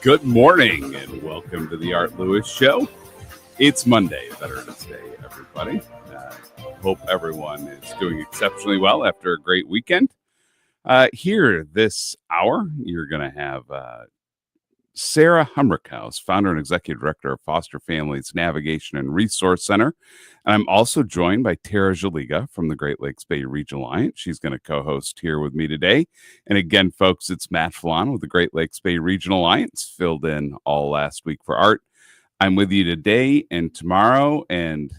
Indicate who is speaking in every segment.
Speaker 1: Good morning and welcome to the Art Lewis Show. It's Monday, Veterans Day, everybody. Hope everyone is doing exceptionally well after a great weekend. Here this hour, you're going to have Sarah Humerickhouse, founder and executive director of Foster Families Navigation and Resource Center. And I'm also joined by Tara Jaliga from the Great Lakes Bay Regional Alliance. She's going to co-host here with me today. And again, folks, it's Matt Felan with the Great Lakes Bay Regional Alliance, filled in all last week for Art. I'm with you today and tomorrow, and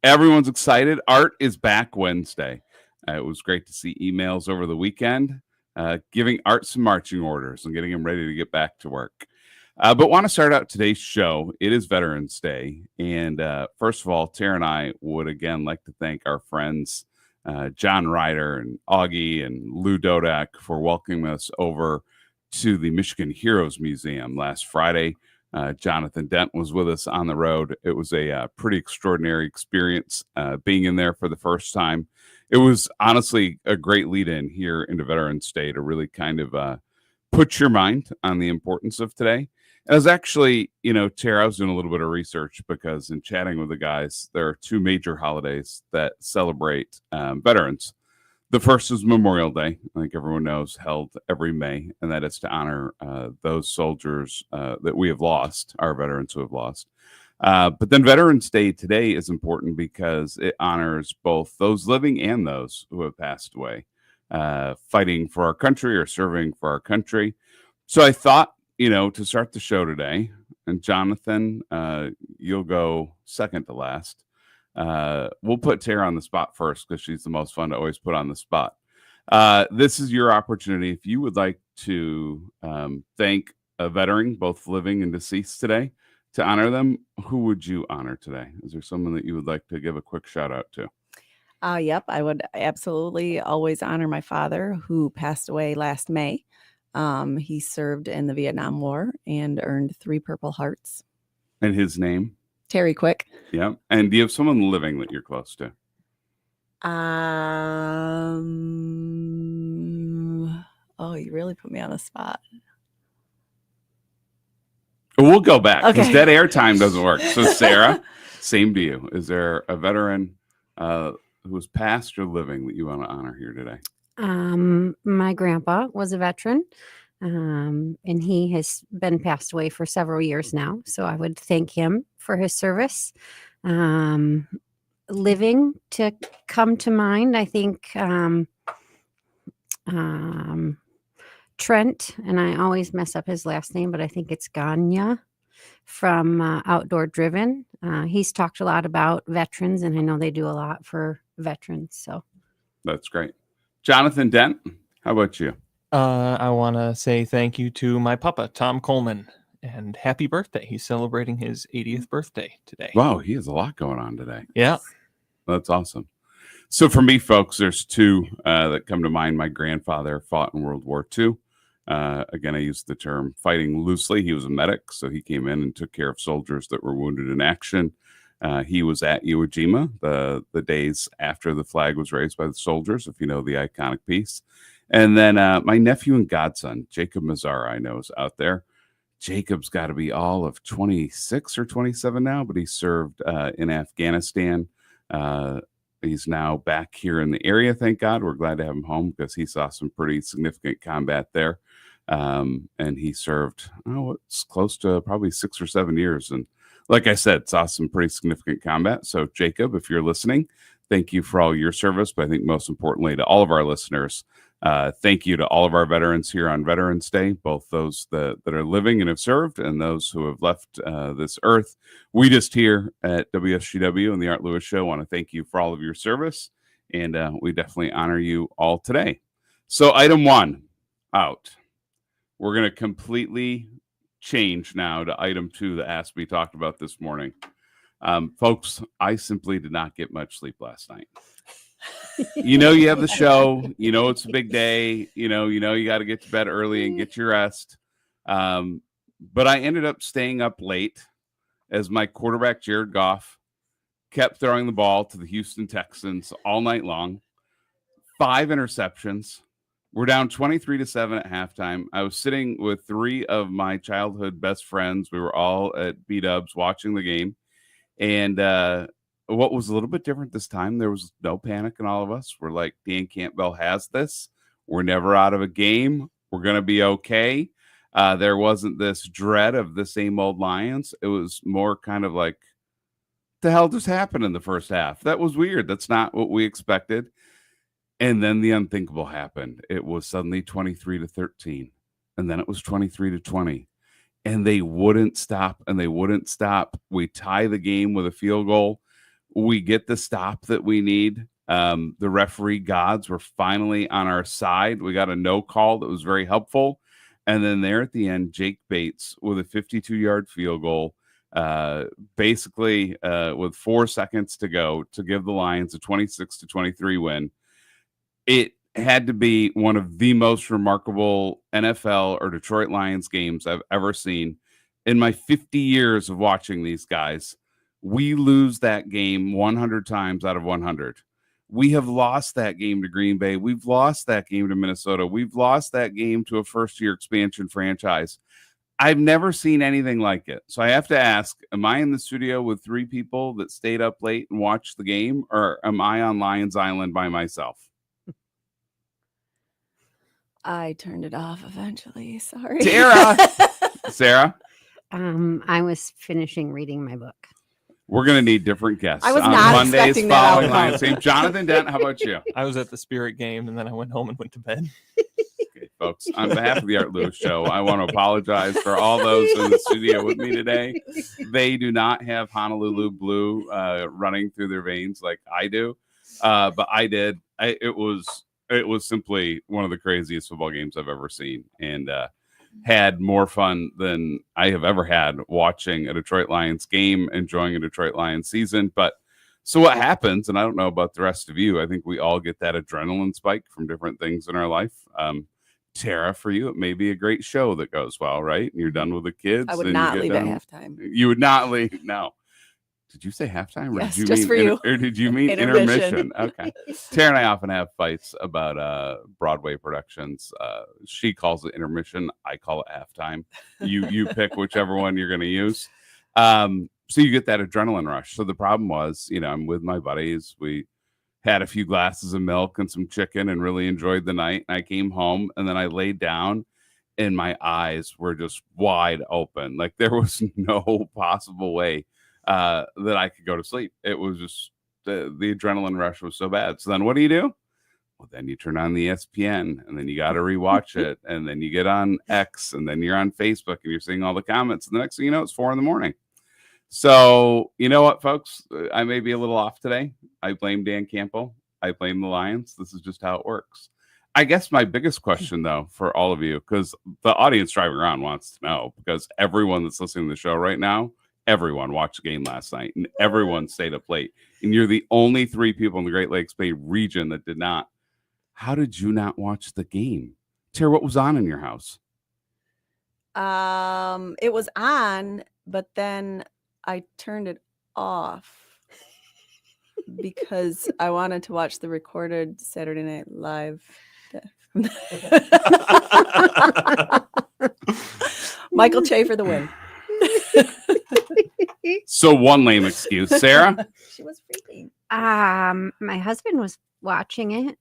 Speaker 1: everyone's excited. Art is back Wednesday. It was great to see emails over the weekend, giving Art some marching orders and getting him ready to get back to work. But want to start out today's show. It is Veterans Day. And first of all, Tara and I would again like to thank our friends, John Ryder and Augie and Lou Dodak, for welcoming us over to the Michigan Heroes Museum last Friday. Jonathan Dent was with us on the road. It was a pretty extraordinary experience being in there for the first time. It was honestly a great lead-in here into Veterans Day to really kind of put your mind on the importance of today. I was actually, Tara, I was doing a little bit of research because in chatting with the guys, there are two major holidays that celebrate veterans. The first is Memorial Day, I think everyone knows, held every May, and that is to honor those soldiers that we have lost, our veterans who have lost. But then Veterans Day today is important because it honors both those living and those who have passed away, fighting for our country or serving for our country. So I thought, to start the show today, and Jonathan, you'll go second to last. We'll put Tara on the spot first because she's the most fun to always put on the spot. This is your opportunity. If you would like to thank a veteran, both living and deceased today, to honor them, who would you honor today? Is there someone that you would like to give a quick shout out to?
Speaker 2: Yep, I would absolutely always honor my father, who passed away last May. He served in the Vietnam War and earned 3 Purple Hearts.
Speaker 1: And his name?
Speaker 2: Terry Quick.
Speaker 1: Yeah. And do you have someone living that you're close to?
Speaker 2: Oh, you really put me on the spot.
Speaker 1: We'll go back because dead air time doesn't work. So, Sarah, same to you. Is there a veteran who's past or living that you want to honor here today?
Speaker 3: My grandpa was a veteran, and he has been passed away for several years now. So I would thank him for his service. Living to come to mind, I think Trent, and I always mess up his last name, but I think it's Ganya from Outdoor Driven. He's talked a lot about veterans, and I know they do a lot for veterans. So
Speaker 1: that's great. Jonathan Dent, how about you?
Speaker 4: I want to say thank you to my papa, Tom Coleman, and happy birthday. He's celebrating his 80th birthday today.
Speaker 1: Wow, he has a lot going on today.
Speaker 4: Yeah.
Speaker 1: That's awesome. So for me, folks, there's two that come to mind. My grandfather fought in World War II. Again, I use the term fighting loosely. He was a medic, so he came in and took care of soldiers that were wounded in action. He was at Iwo Jima the days after the flag was raised by the soldiers, if you know the iconic piece. And then my nephew and godson, Jacob Mazzara, I know is out there. Jacob's got to be all of 26 or 27 now, but he served in Afghanistan. He's now back here in the area, thank God. We're glad to have him home because he saw some pretty significant combat there. And he served, it's close to probably 6 or 7 years. And like I said, saw some pretty significant combat. So, Jacob, if you're listening, thank you for all your service. But I think most importantly to all of our listeners, thank you to all of our veterans here on Veterans Day, both those that are living and have served and those who have left this earth. We just here at WSGW and the Art Lewis Show want to thank you for all of your service. And we definitely honor you all today. So item 1 out. We're going to completely change now to item 2 that has to be talked about this morning. Folks, I simply did not get much sleep last night. You have the show, it's a big day, you got to get to bed early and get your rest. But I ended up staying up late as my quarterback, Jared Goff, kept throwing the ball to the Houston Texans all night long. 5 interceptions, We're down 23-7 at halftime. I was sitting with 3 of my childhood best friends. We were all at B-Dubs watching the game. And what was a little bit different this time, there was no panic in all of us. We're like, Dan Campbell has this. We're never out of a game. We're going to be okay. There wasn't this dread of the same old Lions. It was more kind of like, the hell just happened in the first half? That was weird. That's not what we expected. And then the unthinkable happened. It was suddenly 23-13. And then it was 23-20. And they wouldn't stop and they wouldn't stop. We tie the game with a field goal. We get the stop that we need. The referee gods were finally on our side. We got a no call that was very helpful. And then there at the end, Jake Bates with a 52-yard field goal, basically with 4 seconds to go to give the Lions a 26-23 win. It had to be one of the most remarkable NFL or Detroit Lions games I've ever seen. In my 50 years of watching these guys, we lose that game 100 times out of 100. We have lost that game to Green Bay. We've lost that game to Minnesota. We've lost that game to a first-year expansion franchise. I've never seen anything like it. So I have to ask, am I in the studio with 3 people that stayed up late and watched the game, or am I on Lions Island by myself?
Speaker 2: I turned it off eventually. Sorry.
Speaker 1: Sarah?
Speaker 3: I was finishing reading my book.
Speaker 1: We're going to need different guests.
Speaker 2: I was
Speaker 1: on
Speaker 2: not
Speaker 1: Mondays
Speaker 2: expecting that
Speaker 1: following
Speaker 2: outcome.
Speaker 1: Lions game. Jonathan Dent, how about you?
Speaker 4: I was at the Spirit game, and then I went home and went to bed.
Speaker 1: Okay, folks, on behalf of the Art Lewis Show, I want to apologize for all those in the studio with me today. They do not have Honolulu blue running through their veins like I do, but I did. It was simply one of the craziest football games I've ever seen, and had more fun than I have ever had watching a Detroit Lions game, enjoying a Detroit Lions season. But so what happens, and I don't know about the rest of you, I think we all get that adrenaline spike from different things in our life. Tara, for you, it may be a great show that goes well, right? And you're done with the kids.
Speaker 2: I would
Speaker 1: and
Speaker 2: not
Speaker 1: you get
Speaker 2: leave at
Speaker 1: done.
Speaker 2: halftime.
Speaker 1: You would not leave. No. Did you say halftime? Or
Speaker 2: Yes,
Speaker 1: did you
Speaker 2: just
Speaker 1: mean
Speaker 2: for you.
Speaker 1: Or did you mean
Speaker 2: Intermission.
Speaker 1: Okay. Tara and I often have fights about Broadway productions. She calls it intermission. I call it halftime. You pick whichever one you're going to use. So you get that adrenaline rush. So the problem was, I'm with my buddies. We had a few glasses of milk and some chicken and really enjoyed the night. And I came home and then I laid down and my eyes were just wide open. Like there was no possible way that I could go to sleep. It was just the adrenaline rush was so bad. So then what do? Well, then you turn on the ESPN and then you got to rewatch it. And then you get on X and then you're on Facebook and you're seeing all the comments. And the next thing you know, it's 4 a.m. So you know what, folks? I may be a little off today. I blame Dan Campbell. I blame the Lions. This is just how it works. I guess my biggest question, though, for all of you, because the audience driving around wants to know, because everyone that's listening to the show right now, everyone watched the game last night and everyone stayed up late. And you're the only 3 people in the Great Lakes Bay region that did not. How did you not watch the game? Tara, what was on in your house?
Speaker 2: It was on, but then I turned it off because I wanted to watch the recorded Saturday Night Live. Michael Che for the win.
Speaker 1: So one lame excuse. Sarah?
Speaker 2: She was freaking.
Speaker 3: My husband was watching it.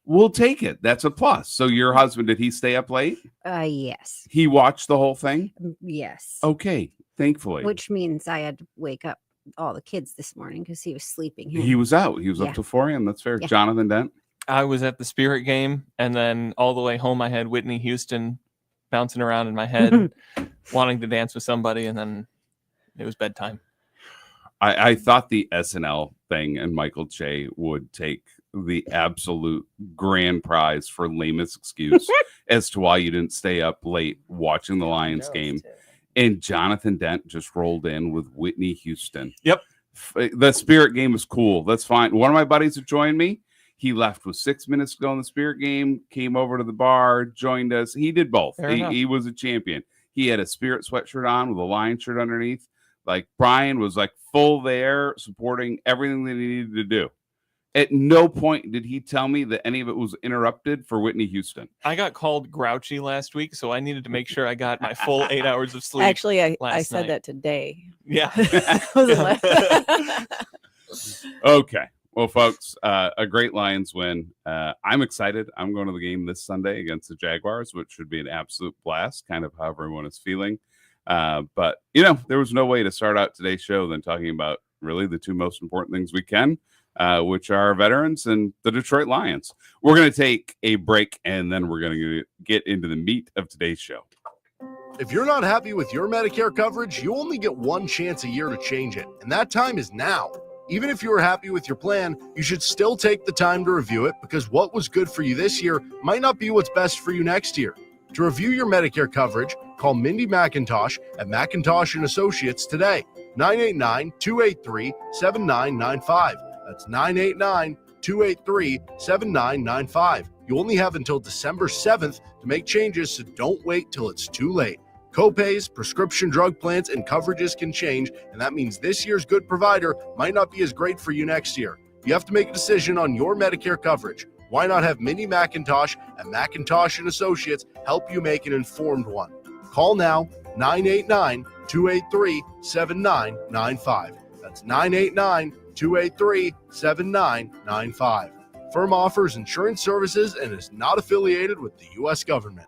Speaker 1: We'll take it. That's a plus. So your husband, did he stay up late?
Speaker 3: Yes.
Speaker 1: He watched the whole thing?
Speaker 3: Yes.
Speaker 1: Okay. Thankfully.
Speaker 3: Which means I had to wake up all the kids this morning because he was sleeping here.
Speaker 1: He was out. He was
Speaker 3: Yeah.
Speaker 1: up till 4 a.m. That's fair.
Speaker 3: Yeah.
Speaker 1: Jonathan Dent?
Speaker 4: I was at the Spirit game, and then all the way home, I had Whitney Houston bouncing around in my head, wanting to dance with somebody, and then it was bedtime.
Speaker 1: I thought the SNL thing and Michael Che would take the absolute grand prize for lamest excuse as to why you didn't stay up late watching the Lions game. And Jonathan Dent just rolled in with Whitney Houston.
Speaker 4: Yep.
Speaker 1: The Spirit game was cool. That's fine. One of my buddies that joined me, he left with 6 minutes to go in the Spirit game, came over to the bar, joined us. He did both. He was a champion. He had a Spirit sweatshirt on with a Lion shirt underneath. Like Brian was like full there supporting everything that he needed to do. At no point did he tell me that any of it was interrupted for Whitney Houston.
Speaker 4: I got called grouchy last week, so I needed to make sure I got my full 8 hours of sleep.
Speaker 2: Actually, I
Speaker 4: last
Speaker 2: said
Speaker 4: night.
Speaker 2: that today.
Speaker 4: Yeah.
Speaker 1: Okay. Well, folks, a great Lions win. I'm excited. I'm going to the game this Sunday against the Jaguars, which should be an absolute blast, kind of how everyone is feeling. But, there was no way to start out today's show than talking about really the two most important things we can, which are veterans and the Detroit Lions. We're going to take a break, and then we're going to get into the meat of today's show.
Speaker 5: If you're not happy with your Medicare coverage, you only get one chance a year to change it, and that time is now. Even if you are happy with your plan, you should still take the time to review it, because what was good for you this year might not be what's best for you next year. To review your Medicare coverage, call Mindy McIntosh at McIntosh & Associates today, 989-283-7995. That's 989-283-7995. You only have until December 7th to make changes, so don't wait till it's too late. Copays, prescription drug plans, and coverages can change, and that means this year's good provider might not be as great for you next year. You have to make a decision on your Medicare coverage. Why not have Mindy McIntosh at McIntosh & Associates help you make an informed one? Call now, 989-283-7995. That's 989-283-7995. Firm offers insurance services and is not affiliated with the U.S. government.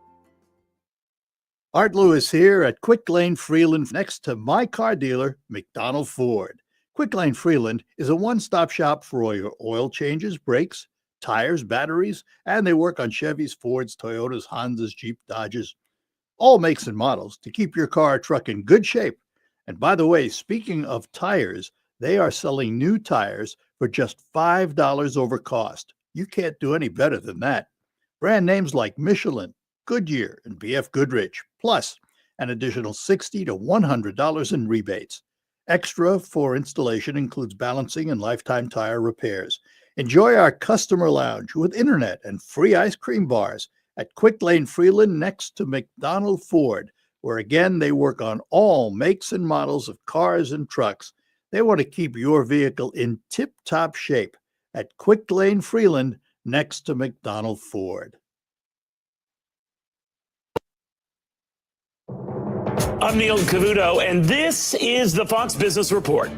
Speaker 6: Art Lewis here at Quick Lane Freeland, next to my car dealer, McDonald Ford. Quick Lane Freeland is a one-stop shop for all your oil changes, brakes, tires, batteries, and they work on Chevys, Fords, Toyotas, Hondas, Jeep, Dodges, all makes and models to keep your car or truck in good shape. And by the way, speaking of tires, they are selling new tires for just $5 over cost. You can't do any better than that. Brand names like Michelin, Goodyear, and BF Goodrich, plus an additional $60 to $100 in rebates. Extra for installation includes balancing and lifetime tire repairs. Enjoy our customer lounge with internet and free ice cream bars at Quick Lane Freeland next to McDonald Ford, where again they work on all makes and models of cars and trucks. They want to keep your vehicle in tip-top shape at Quick Lane Freeland next to McDonald Ford.
Speaker 7: I'm Neil Cavuto, and this is the Fox Business Report.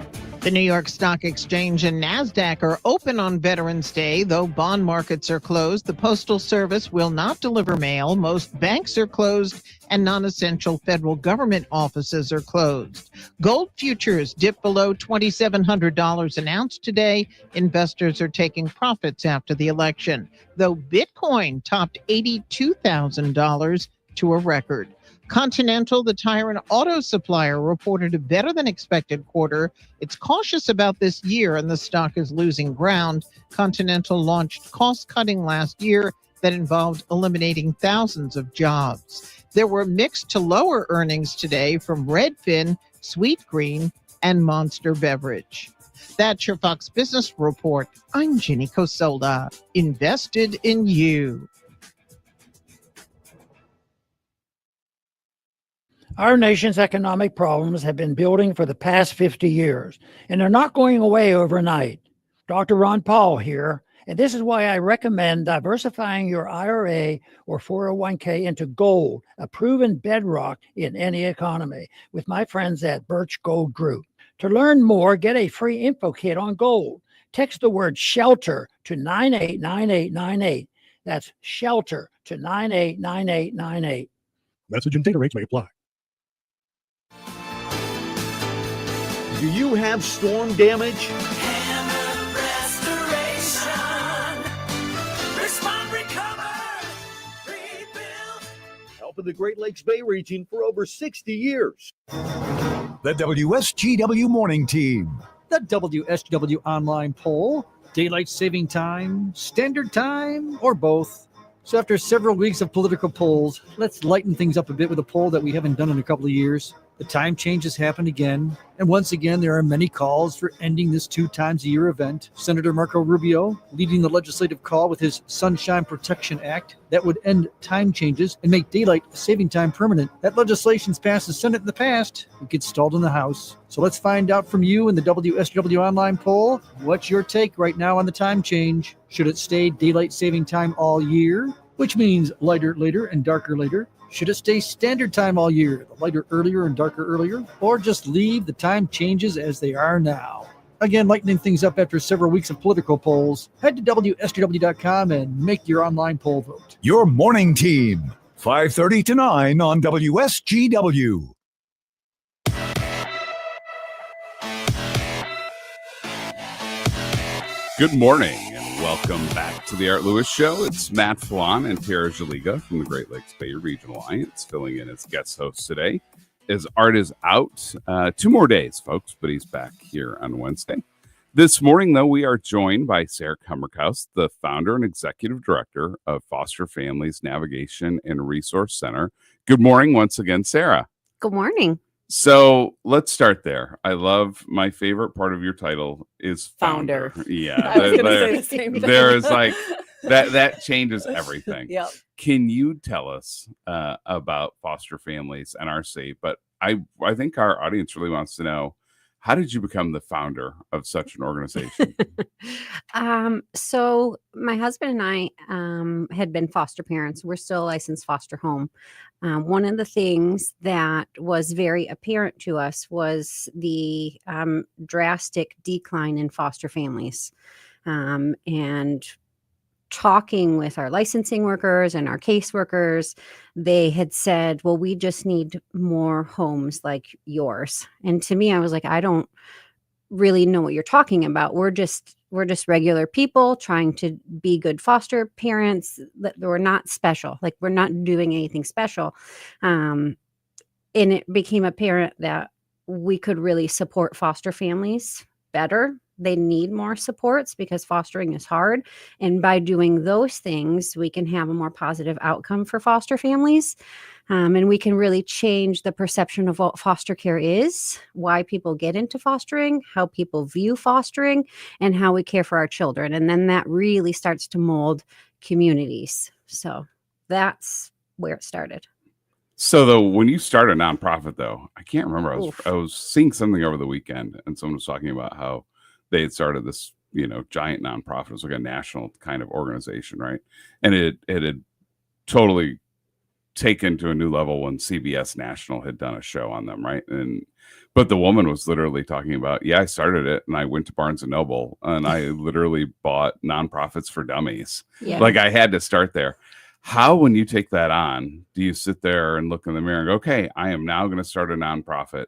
Speaker 8: The New York Stock Exchange and NASDAQ are open on Veterans Day, though bond markets are closed. The Postal Service will not deliver mail. Most banks are closed, and non-essential federal government offices are closed. Gold futures dipped below $2,700 an ounce today. Investors are taking profits after the election, though Bitcoin topped $82,000 to a record. Continental, the tire and auto supplier, reported a better than expected quarter. It's cautious about this year, and the stock is losing ground. Continental launched cost cutting last year that involved eliminating thousands of jobs. There were mixed to lower earnings today from Redfin, Sweetgreen, and Monster Beverage. That's your Fox Business Report. I'm Ginny Cosolda, invested in you.
Speaker 9: Our nation's economic problems have been building for the past 50 years, and they're not going away overnight. Dr. Ron Paul here, and this is why I recommend diversifying your IRA or 401k into gold, a proven bedrock in any economy, with my friends at Birch Gold Group. To learn more, get a free info kit on gold. Text the word SHELTER to 989898. That's SHELTER to 989898.
Speaker 10: Message and data rates may apply.
Speaker 7: Do you have storm damage?
Speaker 11: Hammer Restoration. Respond, recover, rebuild.
Speaker 7: Helping the Great Lakes Bay region for over 60 years.
Speaker 10: The WSGW Morning Team.
Speaker 12: The WSGW online poll, daylight saving time, standard time, or both. So after several weeks of political polls, let's lighten things up a bit with a poll that we haven't done in a couple of years. The time change has happened again, and once again there are many calls for ending this 2 times a year event. Senator Marco Rubio leading the legislative call with his Sunshine Protection Act that would end time changes and make daylight saving time permanent. That legislation's passed the Senate in the past. It gets stalled in the House. So let's find out from you in the WSW online poll. What's your take right now on the time change? Should it stay daylight saving time all year, which means lighter later and darker later? Should it stay standard time all year, the lighter earlier and darker earlier, or just leave the time changes as they are now? Again, lightening things up after several weeks of political polls. Head to WSJW.com and make your online poll vote.
Speaker 10: Your morning team, 5:30 to 9 on WSGW.
Speaker 1: Good morning and welcome back to the Art Lewis Show. It's Matt Felan and Tara Jaliga from the Great Lakes Bay Regional Alliance filling in as guest host today. As Art is out 2 more days, folks, but he's back here on Wednesday. This morning, though, we are joined by Sarah Humerickhouse, the founder and executive director of Foster Families Navigation and Resource Center. Good morning once again, Sarah.
Speaker 3: Good morning.
Speaker 1: So let's start there. I love my favorite part of your title is founder. Yeah,
Speaker 2: I was gonna say the same thing.
Speaker 1: there is like that changes everything.
Speaker 2: Yep.
Speaker 1: Can you tell us about foster families and our state? But I think our audience really wants to know, how did you become the founder of such an organization?
Speaker 3: So my husband and I had been foster parents. We're still a licensed foster home. One of the things that was very apparent to us was the drastic decline in foster families. And talking with our licensing workers and our caseworkers, they had said, well, we just need more homes like yours. And to me, I was like, I don't really know what you're talking about. We're just regular people trying to be good foster parents. That we're not special. Like, we're not doing anything special. And it became apparent that we could really support foster families better. They need more supports because fostering is hard. And by doing those things, we can have a more positive outcome for foster families. And we can really change the perception of what foster care is, why people get into fostering, how people view fostering, and how we care for our children. And then that really starts to mold communities. So that's where it started.
Speaker 1: So though, when you start a nonprofit, though, I can't remember. I was seeing something over the weekend, and someone was talking about how they had started this, giant nonprofit. It was like a national kind of organization, right? And it had totally taken to a new level when CBS National had done a show on them, right? But the woman was literally talking about, I started it, and I went to Barnes and Noble, and I literally bought Nonprofits for Dummies.
Speaker 3: Yeah.
Speaker 1: Like, I had to start there. How, when you take that on, do you sit there and look in the mirror and go, okay, I am now going to start a nonprofit?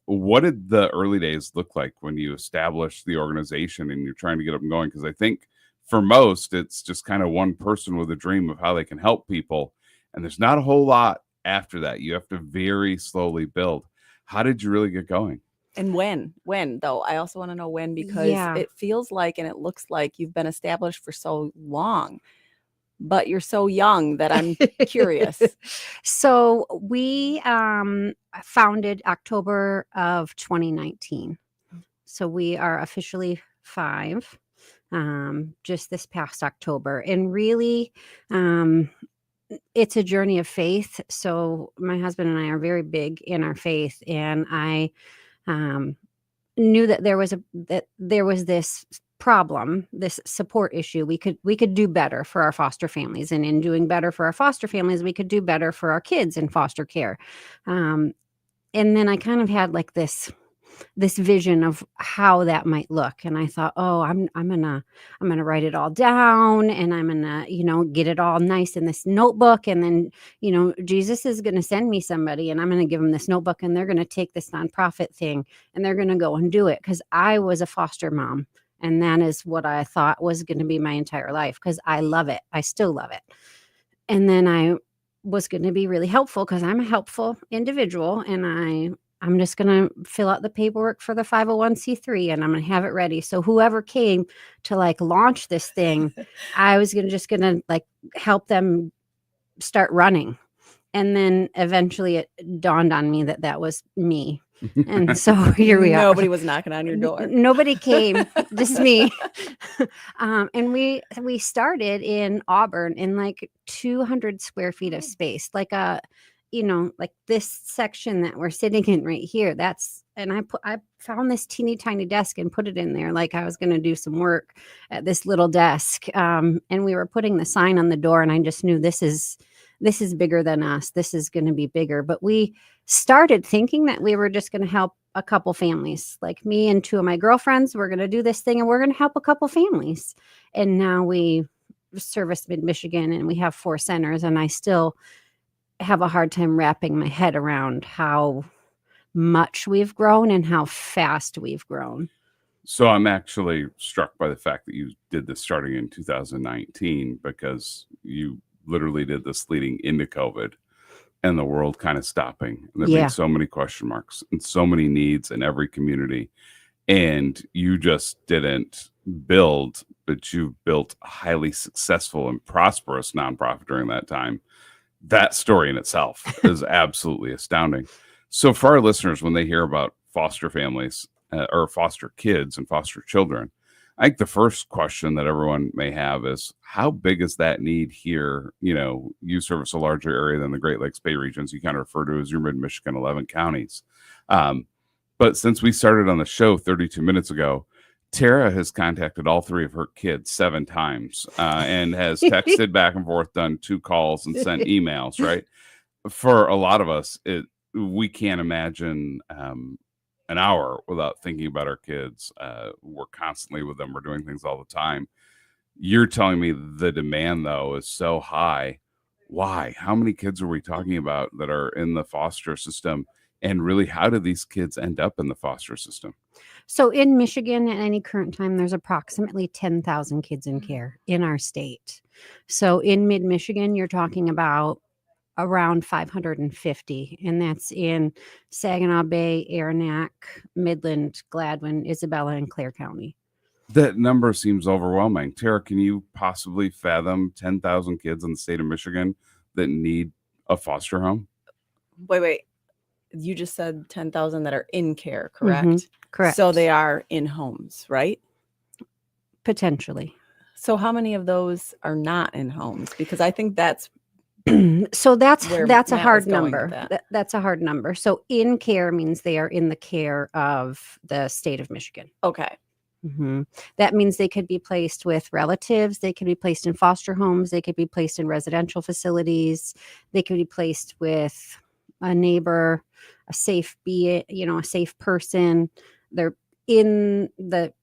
Speaker 1: What did the early days look like when you established the organization and you're trying to get up and going? Because I think for most, it's just kind of one person with a dream of how they can help people. And there's not a whole lot after that. You have to very slowly build. How did you really get going?
Speaker 2: And when though? I also want to know when, because it feels like, and it looks like you've been established for so long, but you're so young that I'm curious.
Speaker 3: So we founded October of 2019. So we are officially 5 just this past October. And really, it's a journey of faith. So my husband and I are very big in our faith. And I knew that there was this problem, this support issue. We could do better for our foster families, and in doing better for our foster families, we could do better for our kids in foster care. And then I kind of had like this vision of how that might look, and I thought, oh, I'm gonna write it all down, and I'm gonna get it all nice in this notebook, and then Jesus is gonna send me somebody, and I'm gonna give them this notebook, and they're gonna take this nonprofit thing, and they're gonna go and do it, because I was a foster mom. And that is what I thought was going to be my entire life, because I love it. I still love it. And then I was going to be really helpful, because I'm a helpful individual, and I'm just going to fill out the paperwork for the 501c3, and I'm going to have it ready. So whoever came to like launch this thing, I was just going to like help them start running. And then eventually it dawned on me that that was me. And so here we are.
Speaker 2: Nobody was knocking on your door.
Speaker 3: Nobody came, just me. And we started in Auburn in like 200 square feet of space, like like this section that we're sitting in right here. And I found this teeny tiny desk and put it in there like I was going to do some work at this little desk. And we were putting the sign on the door, and I just knew this is bigger than us. This is going to be bigger. But we started thinking that we were just going to help a couple families, like me and two of my girlfriends. We're going to do this thing and we're going to help a couple families. And now we service Mid-Michigan and we have 4 centers, and I still have a hard time wrapping my head around how much we've grown and how fast we've grown.
Speaker 1: So I'm actually struck by the fact that you did this starting in 2019, because you literally did this leading into COVID and the world kind of stopping. And there being so many question marks and so many needs in every community. And you just didn't build, but you built a highly successful and prosperous nonprofit during that time. That story in itself is absolutely astounding. So for our listeners, when they hear about foster families or foster kids and foster children, I think the first question that everyone may have is, how big is that need here? You service a larger area than the Great Lakes Bay regions. You kind of refer to as your Mid-Michigan 11 counties. But since we started on the show 32 minutes ago, Tara has contacted all 3 of her kids 7 times and has texted back and forth, done 2 calls and sent emails, right? For a lot of us, we can't imagine an hour without thinking about our kids. We're constantly with them. We're doing things all the time. You're telling me the demand, though, is so high. Why? How many kids are we talking about that are in the foster system? And really, how do these kids end up in the foster system?
Speaker 3: So in Michigan at any current time, there's approximately 10,000 kids in care in our state. So in Mid-Michigan, you're talking about around 550, and that's in Saginaw Bay, Aranac, Midland, Gladwin, Isabella, and Clare County.
Speaker 1: That number seems overwhelming. Tara, can you possibly fathom 10,000 kids in the state of Michigan that need a foster home?
Speaker 2: Wait. You just said 10,000 that are in care, correct?
Speaker 3: Correct.
Speaker 2: So they are in homes, right?
Speaker 3: Potentially.
Speaker 2: So how many of those are not in homes? Because I think that's
Speaker 3: so that's
Speaker 2: where
Speaker 3: a
Speaker 2: Matt
Speaker 3: hard
Speaker 2: was going with
Speaker 3: number.
Speaker 2: that.
Speaker 3: That's a hard number. So in care means they are in the care of the state of Michigan.
Speaker 2: Okay.
Speaker 3: That means they could be placed with relatives. They could be placed in foster homes. They could be placed in residential facilities. They could be placed with a neighbor, a safe person. They're in the,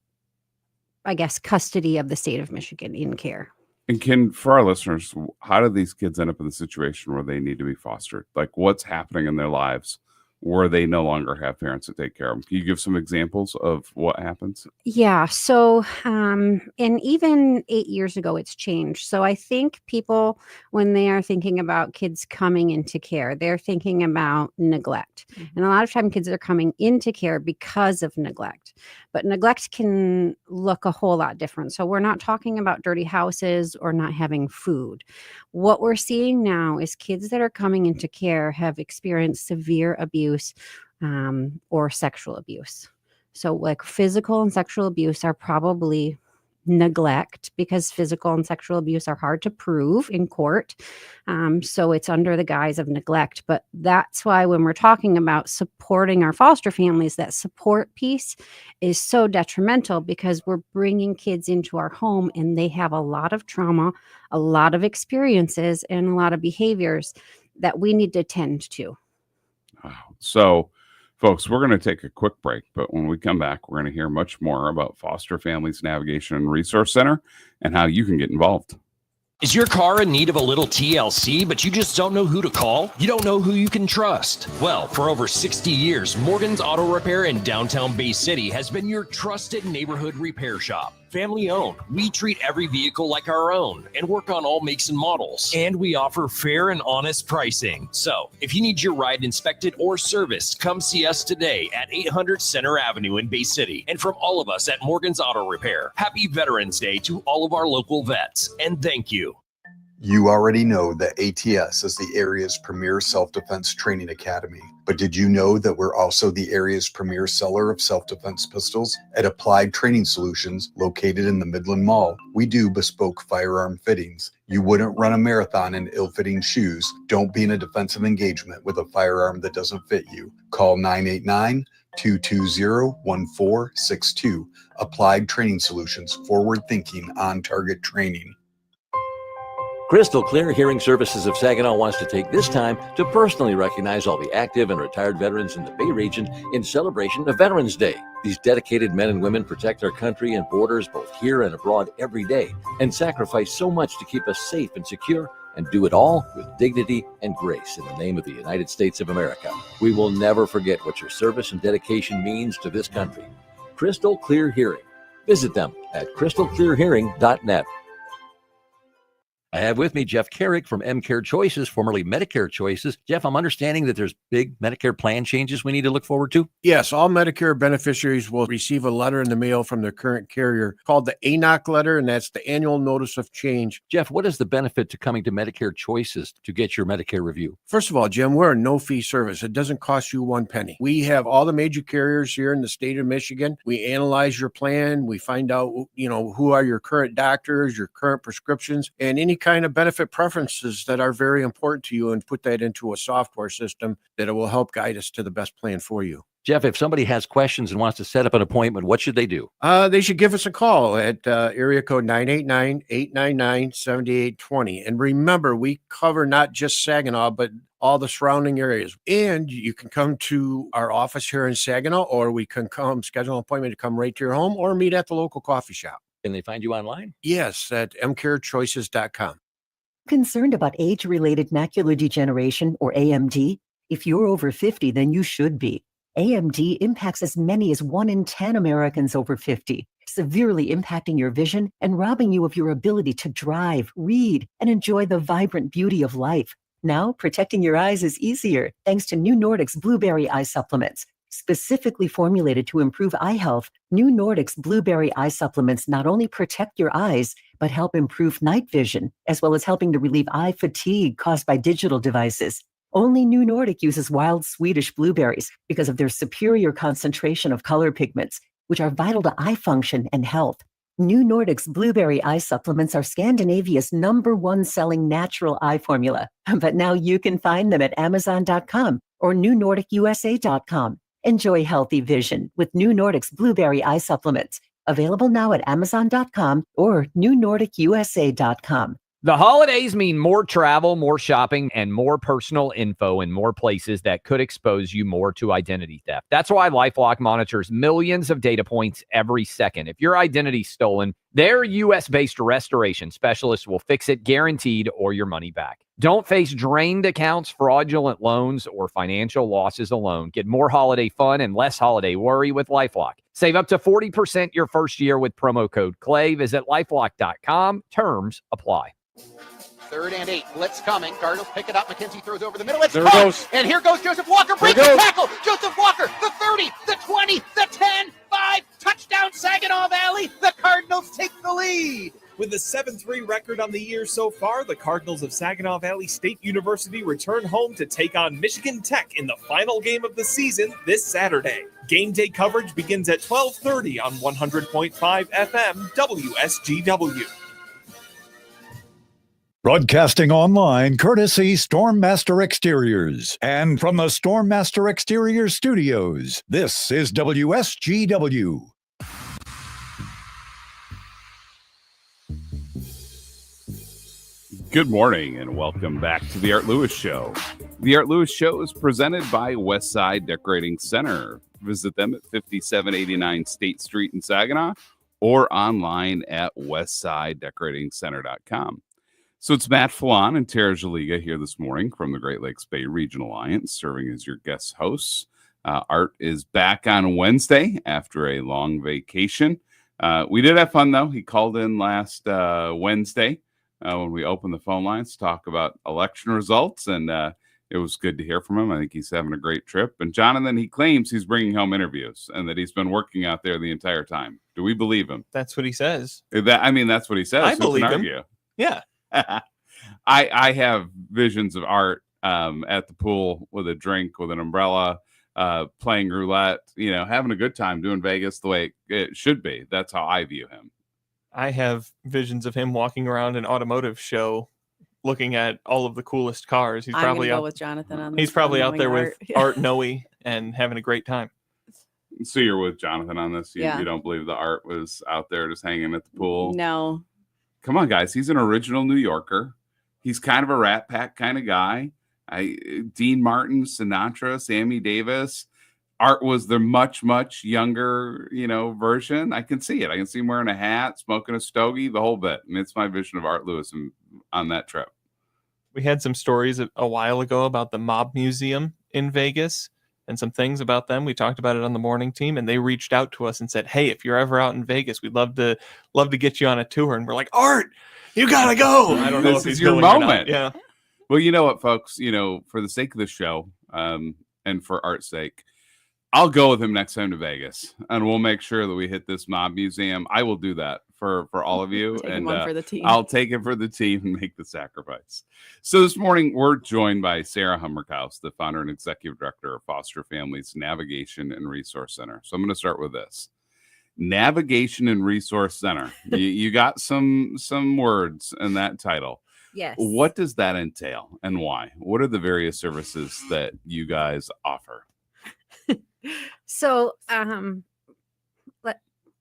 Speaker 3: custody of the state of Michigan in care.
Speaker 1: And for our listeners, how do these kids end up in the situation where they need to be fostered? Like, what's happening in their lives where they no longer have parents that take care of them? Can you give some examples of what happens?
Speaker 3: Yeah. So, and even 8 years ago, it's changed. So I think people, when they are thinking about kids coming into care, they're thinking about neglect. And a lot of time kids are coming into care because of neglect, but neglect can look a whole lot different. So we're not talking about dirty houses or not having food. What we're seeing now is kids that are coming into care have experienced severe abuse or sexual abuse. So like physical and sexual abuse are probably neglect, because physical and sexual abuse are hard to prove in court. So it's under the guise of neglect. But that's why when we're talking about supporting our foster families, that support piece is so detrimental, because we're bringing kids into our home and they have a lot of trauma, a lot of experiences, and a lot of behaviors that we need to tend to.
Speaker 1: So, folks, we're going to take a quick break, but when we come back, we're going to hear much more about Foster Families Navigation and Resource Center and how you can get involved.
Speaker 13: Is your car in need of a little TLC, but you just don't know who to call? You don't know who you can trust? Well, for over 60 years, Morgan's Auto Repair in downtown Bay City has been your trusted neighborhood repair shop. Family owned, we treat every vehicle like our own and work on all makes and models. And we offer fair and honest pricing. So if you need your ride inspected or serviced, come see us today at 800 Center Avenue in Bay City. And from all of us at Morgan's Auto Repair, happy Veterans Day to all of our local vets. And thank you.
Speaker 14: You already know that ATS is the area's premier self-defense training academy. But did you know that we're also the area's premier seller of self-defense pistols? At Applied Training Solutions, located in the Midland Mall, we do bespoke firearm fittings. You wouldn't run a marathon in ill-fitting shoes. Don't be in a defensive engagement with a firearm that doesn't fit you. Call 989-220-1462. Applied Training Solutions, forward thinking, on target training.
Speaker 15: Crystal Clear Hearing Services of Saginaw wants to take this time to personally recognize all the active and retired veterans in the Bay region in celebration of Veterans Day. These dedicated men and women protect our country and borders both here and abroad every day and sacrifice so much to keep us safe and secure, and do it all with dignity and grace in the name of the United States of America. We will never forget what your service and dedication means to this country. Crystal Clear Hearing. Visit them at crystalclearhearing.net. I have with me Jeff Carrick from M-Care Choices, formerly Medicare Choices. Jeff, I'm understanding that there's big Medicare plan changes we need to look forward to?
Speaker 16: Yes, all Medicare beneficiaries will receive a letter in the mail from their current carrier called the ANOC letter, and that's the Annual Notice of Change.
Speaker 15: Jeff, what is the benefit to coming to Medicare Choices to get your Medicare review?
Speaker 16: First of all, Jim, we're a no-fee service. It doesn't cost you one penny. We have all the major carriers here in the state of Michigan. We analyze your plan. We find out, who are your current doctors, your current prescriptions, and any kind of benefit preferences that are very important to you, and put that into a software system that it will help guide us to the best plan for you.
Speaker 15: Jeff, if somebody has questions and wants to set up an appointment, what should they do?
Speaker 16: They should give us a call at area code 989-899-7820. And remember, we cover not just Saginaw, but all the surrounding areas. And you can come to our office here in Saginaw, or we can schedule an appointment to come right to your home, or meet at the local coffee shop.
Speaker 15: Can they find you online?
Speaker 16: Yes, at mcarechoices.com.
Speaker 17: Concerned about age-related macular degeneration, or AMD? If you're over 50, then you should be. AMD impacts as many as 1 in 10 Americans over 50, severely impacting your vision and robbing you of your ability to drive, read, and enjoy the vibrant beauty of life. Now, protecting your eyes is easier thanks to New Nordic's Blueberry Eye Supplements. Specifically formulated to improve eye health, New Nordic's Blueberry Eye Supplements not only protect your eyes, but help improve night vision, as well as helping to relieve eye fatigue caused by digital devices. Only New Nordic uses wild Swedish blueberries because of their superior concentration of color pigments, which are vital to eye function and health. New Nordic's Blueberry Eye Supplements are Scandinavia's #1 selling natural eye formula, but now you can find them at Amazon.com or NewNordicUSA.com. Enjoy healthy vision with New Nordic's Blueberry Eye Supplements. Available now at Amazon.com or NewNordicUSA.com.
Speaker 18: The holidays mean more travel, more shopping, and more personal info in more places that could expose you more to identity theft. That's why LifeLock monitors millions of data points every second. If your identity's stolen, their U.S.-based restoration specialists will fix it, guaranteed, or your money back. Don't face drained accounts, fraudulent loans, or financial losses alone. Get more holiday fun and less holiday worry with LifeLock. Save up to 40% your first year with promo code CLAY. Visit LifeLock.com. Terms apply.
Speaker 19: 3rd and 8. Blitz coming. Cardinals pick it up. McKenzie throws over the middle. It's
Speaker 11: There
Speaker 19: caught.
Speaker 11: it goes.
Speaker 19: And here goes Joseph Walker. Breaks the tackle. Joseph Walker, the 30, the 20, the 10, 5. Touchdown Saginaw Valley. The Cardinals take the lead.
Speaker 20: With a 7-3 record on the year so far, the Cardinals of Saginaw Valley State University return home to take on Michigan Tech in the final game of the season this Saturday. Game day coverage begins at 12:30 on 100.5 FM WSGW.
Speaker 10: Broadcasting online, courtesy Stormmaster Exteriors. And from the Stormmaster Exteriors studios, this is WSGW.
Speaker 1: Good morning and welcome back to the Art Lewis Show. The Art Lewis Show is presented by Westside Decorating Center. Visit them at 5789 State Street in Saginaw or online at westsidedecoratingcenter.com. So it's Matt Felan and Tara Jaliga here this morning from the Great Lakes Bay Region Alliance, serving as your guest hosts. Art is back on Wednesday after a long vacation. We did have fun, though. He called in last Wednesday when we opened the phone lines to talk about election results, and it was good to hear from him. I think he's having a great trip. And Jonathan, he claims he's bringing home interviews and that he's been working out there the entire time. Do we believe him?
Speaker 4: That's what he says.
Speaker 1: That's what he says.
Speaker 4: I
Speaker 1: Who
Speaker 4: believe
Speaker 1: can
Speaker 4: him.
Speaker 1: argue?
Speaker 4: Yeah.
Speaker 1: I have visions of Art at the pool with a drink, with an umbrella, playing roulette, having a good time doing Vegas the way it should be. That's how I view him.
Speaker 4: I have visions of him walking around an automotive show looking at all of the coolest cars. He's
Speaker 2: I'm
Speaker 4: probably
Speaker 2: gonna go
Speaker 4: out
Speaker 2: with Jonathan on this.
Speaker 4: He's probably
Speaker 2: one,
Speaker 4: out there
Speaker 2: knowing
Speaker 4: with
Speaker 2: Art.
Speaker 4: Art Noe and having a great time.
Speaker 1: So you're with Jonathan on this?
Speaker 2: Yeah.
Speaker 1: You don't believe the Art was out there just hanging at the pool?
Speaker 2: No.
Speaker 1: Come on, guys. He's an original New Yorker. He's kind of a Rat Pack kind of guy. Dean Martin, Sinatra, Sammy Davis. Art was the much, much younger, version. I can see it. I can see him wearing a hat, smoking a stogie, the whole bit. And it's my vision of Art Lewis on that trip.
Speaker 4: We had some stories a while ago about the Mob Museum in Vegas and some things about them. We talked about it on the morning team, and they reached out to us and said, "Hey, if you're ever out in Vegas, we'd love to get you on a tour." And we're like, "Art, you gotta go." I don't know
Speaker 1: This
Speaker 4: if he's
Speaker 1: is your
Speaker 4: going or not.
Speaker 1: moment.
Speaker 4: Yeah.
Speaker 1: Well, you know what, folks? For the sake of the show, and for Art's sake, I'll go with him next time to Vegas, and we'll make sure that we hit this Mob Museum. I will do that for all of you,
Speaker 2: Take
Speaker 1: and
Speaker 2: one for the team.
Speaker 1: I'll take it for the team and make the sacrifice. So this morning we're joined by Sarah Humerickhouse, the founder and executive director of Foster Families Navigation and Resource Center. So I'm going to start with this: Navigation and Resource Center. you got some words in that title.
Speaker 3: Yes.
Speaker 1: What does that entail, and why? What are the various services that you guys offer?
Speaker 3: So,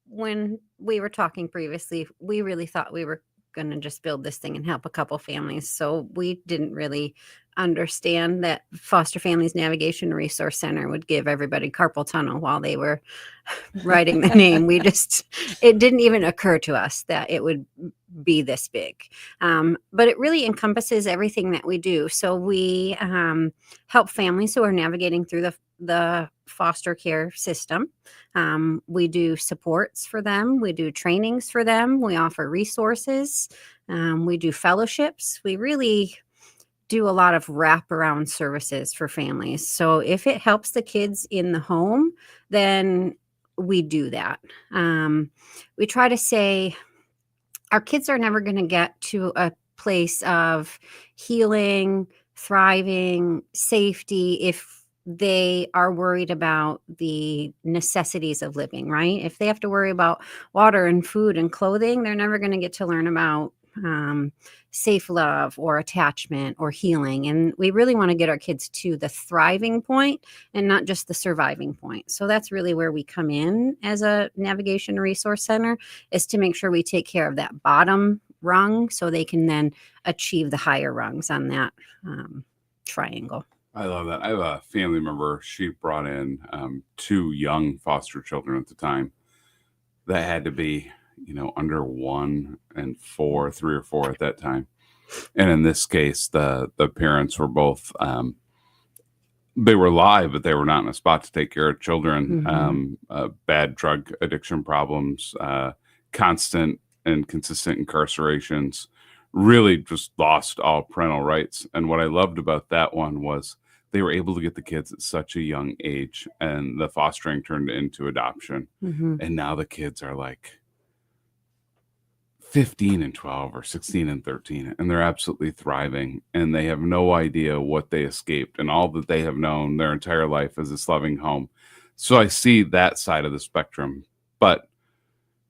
Speaker 3: when we were talking previously, we really thought we were going to just build this thing and help a couple families. So we didn't really understand that Foster Families Navigation and Resource Center would give everybody carpal tunnel while they were writing the name. It didn't even occur to us that it would be this big. But it really encompasses everything that we do. So we help families who are navigating through the foster care system. We do supports for them. We do trainings for them. We offer resources. We do fellowships. We really do a lot of wraparound services for families. So if it helps the kids in the home, then we do that. We try to say our kids are never going to get to a place of healing, thriving, safety if they are worried about the necessities of living, right? If they have to worry about water and food and clothing, they're never going to get to learn about safe love or attachment or healing. And we really want to get our kids to the thriving point and not just the surviving point. So that's really where we come in as a navigation resource center, is to make sure we take care of that bottom rung so they can then achieve the higher rungs on that triangle.
Speaker 1: I love that. I have a family member. She brought in 2 young foster children at the time that had to be, under 1 and 4, 3 or 4 at that time. And in this case, the parents were both, they were alive, but they were not in a spot to take care of children.
Speaker 2: Mm-hmm.
Speaker 1: Bad drug addiction problems, constant and consistent incarcerations, really just lost all parental rights. And what I loved about that one was they were able to get the kids at such a young age, and the fostering turned into adoption.
Speaker 2: Mm-hmm.
Speaker 1: And now the kids are like 15 and 12 or 16 and 13, and they're absolutely thriving, and they have no idea what they escaped, and all that they have known their entire life is this loving home. So I see that side of the spectrum, but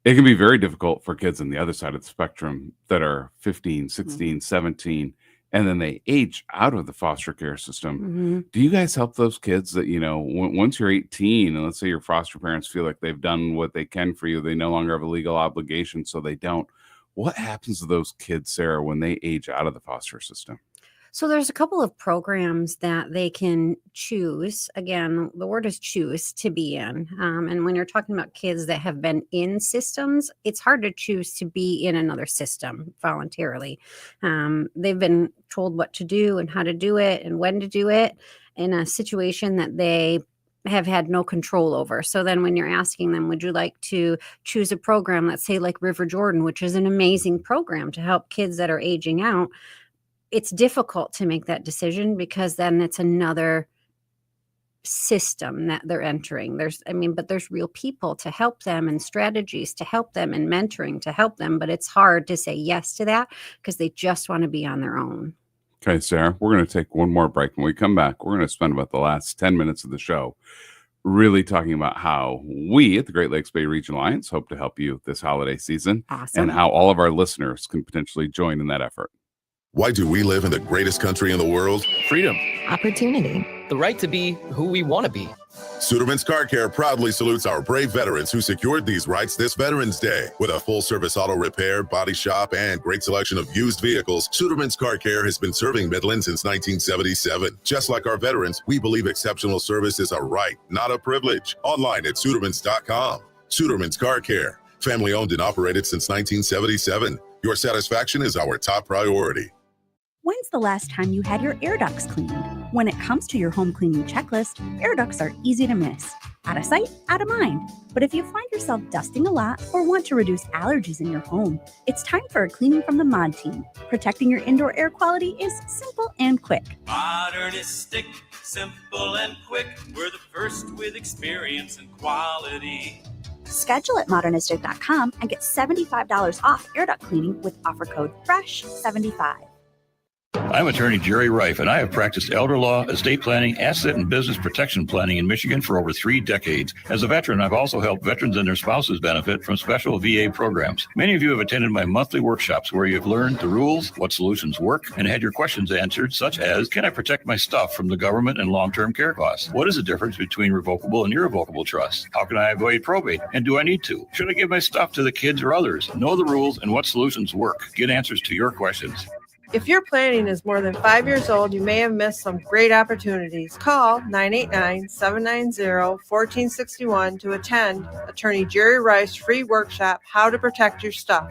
Speaker 1: it can be very difficult for kids on the other side of the spectrum that are 15, 16, 17, and then they age out of the foster care system.
Speaker 2: Mm-hmm.
Speaker 1: Do you guys help those kids that, once you're 18 and let's say your foster parents feel like they've done what they can for you, they no longer have a legal obligation, so they don't. What happens to those kids, Sarah, when they age out of the foster system?
Speaker 3: So there's a couple of programs that they can choose. Again, the word is choose to be in. And when you're talking about kids that have been in systems, it's hard to choose to be in another system voluntarily. They've been told what to do and how to do it and when to do it in a situation that they have had no control over. So then when you're asking them, would you like to choose a program, let's say like River Jordan, which is an amazing program to help kids that are aging out, it's difficult to make that decision because then it's another system that they're entering. But there's real people to help them and strategies to help them and mentoring to help them. But it's hard to say yes to that because they just want to be on their own.
Speaker 1: Okay, Sarah, we're going to take one more break. When we come back, we're going to spend about the last 10 minutes of the show really talking about how we at the Great Lakes Bay Region Alliance hope to help you this holiday season.
Speaker 3: Awesome.
Speaker 1: And how all of our listeners can potentially join in that effort.
Speaker 21: Why do we live in the greatest country in the world?
Speaker 22: Freedom.
Speaker 23: Opportunity.
Speaker 22: The right to be who we want to be.
Speaker 21: Suderman's Car Care proudly salutes our brave veterans who secured these rights this Veterans Day. With a full-service auto repair, body shop, and great selection of used vehicles, Suderman's Car Care has been serving Midland since 1977. Just like our veterans, we believe exceptional service is a right, not a privilege. Online at Sudermans.com. Suderman's Car Care. Family owned and operated since 1977. Your satisfaction is our top priority.
Speaker 24: When's the last time you had your air ducts cleaned? When it comes to your home cleaning checklist, air ducts are easy to miss. Out of sight, out of mind. But if you find yourself dusting a lot or want to reduce allergies in your home, it's time for a cleaning from the Mod Team. Protecting your indoor air quality is simple and quick.
Speaker 11: Modernistic, simple and quick. We're the first with experience and quality.
Speaker 24: Schedule at modernistic.com and get $75 off air duct cleaning with offer code FRESH75.
Speaker 25: I'm attorney Jerry Reif, and I have practiced elder law, estate planning, asset and business protection planning in Michigan for over 3 decades. As a veteran, I've also helped veterans and their spouses benefit from special VA programs. Many of you have attended my monthly workshops where you have learned the rules, what solutions work, and had your questions answered, such as, can I protect my stuff from the government and long-term care costs? What is the difference between revocable and irrevocable trusts? How can I avoid probate? And do I need to? Should I give my stuff to the kids or others? Know the rules and what solutions work. Get answers to your questions.
Speaker 26: If your planning is more than 5 years old, you may have missed some great opportunities. Call 989-790-1461 to attend Attorney Jerry Rice's free workshop, How to Protect Your Stuff.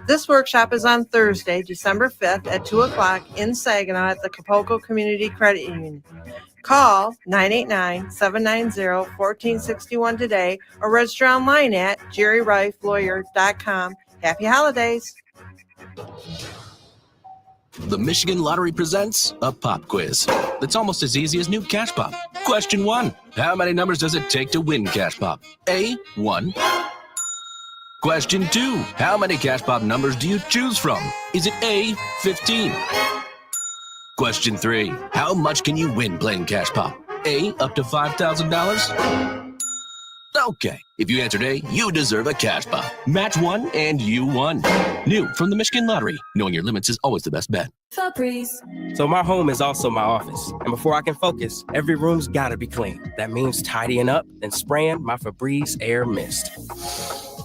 Speaker 26: This workshop is on Thursday, December 5th at 2 o'clock in Saginaw at the Capocco Community Credit Union. Call 989-790-1461 today or register online at jerryrifelawyer.com. Happy holidays.
Speaker 27: The Michigan Lottery presents a pop quiz that's almost as easy as new Cash Pop. Question 1. How many numbers does it take to win Cash Pop? A, 1. Question 2. How many Cash Pop numbers do you choose from? Is it A, 15? Question 3. How much can you win playing Cash Pop? A, up to $5,000? Okay, if you answered A, you deserve a Cash Pop. Match 1 and you won. New from the Michigan Lottery. Knowing your limits is always the best bet.
Speaker 28: Febreze. So my home is also my office. And before I can focus, every room's gotta be clean. That means tidying up, then spraying my Febreze Air Mist.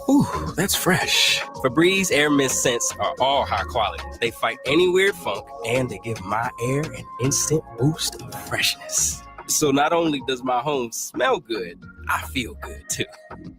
Speaker 28: Ooh, that's fresh. Febreze Air Mist scents are all high quality. They fight any weird funk, and they give my air an instant boost of freshness. So not only does my home smell good, I feel good too.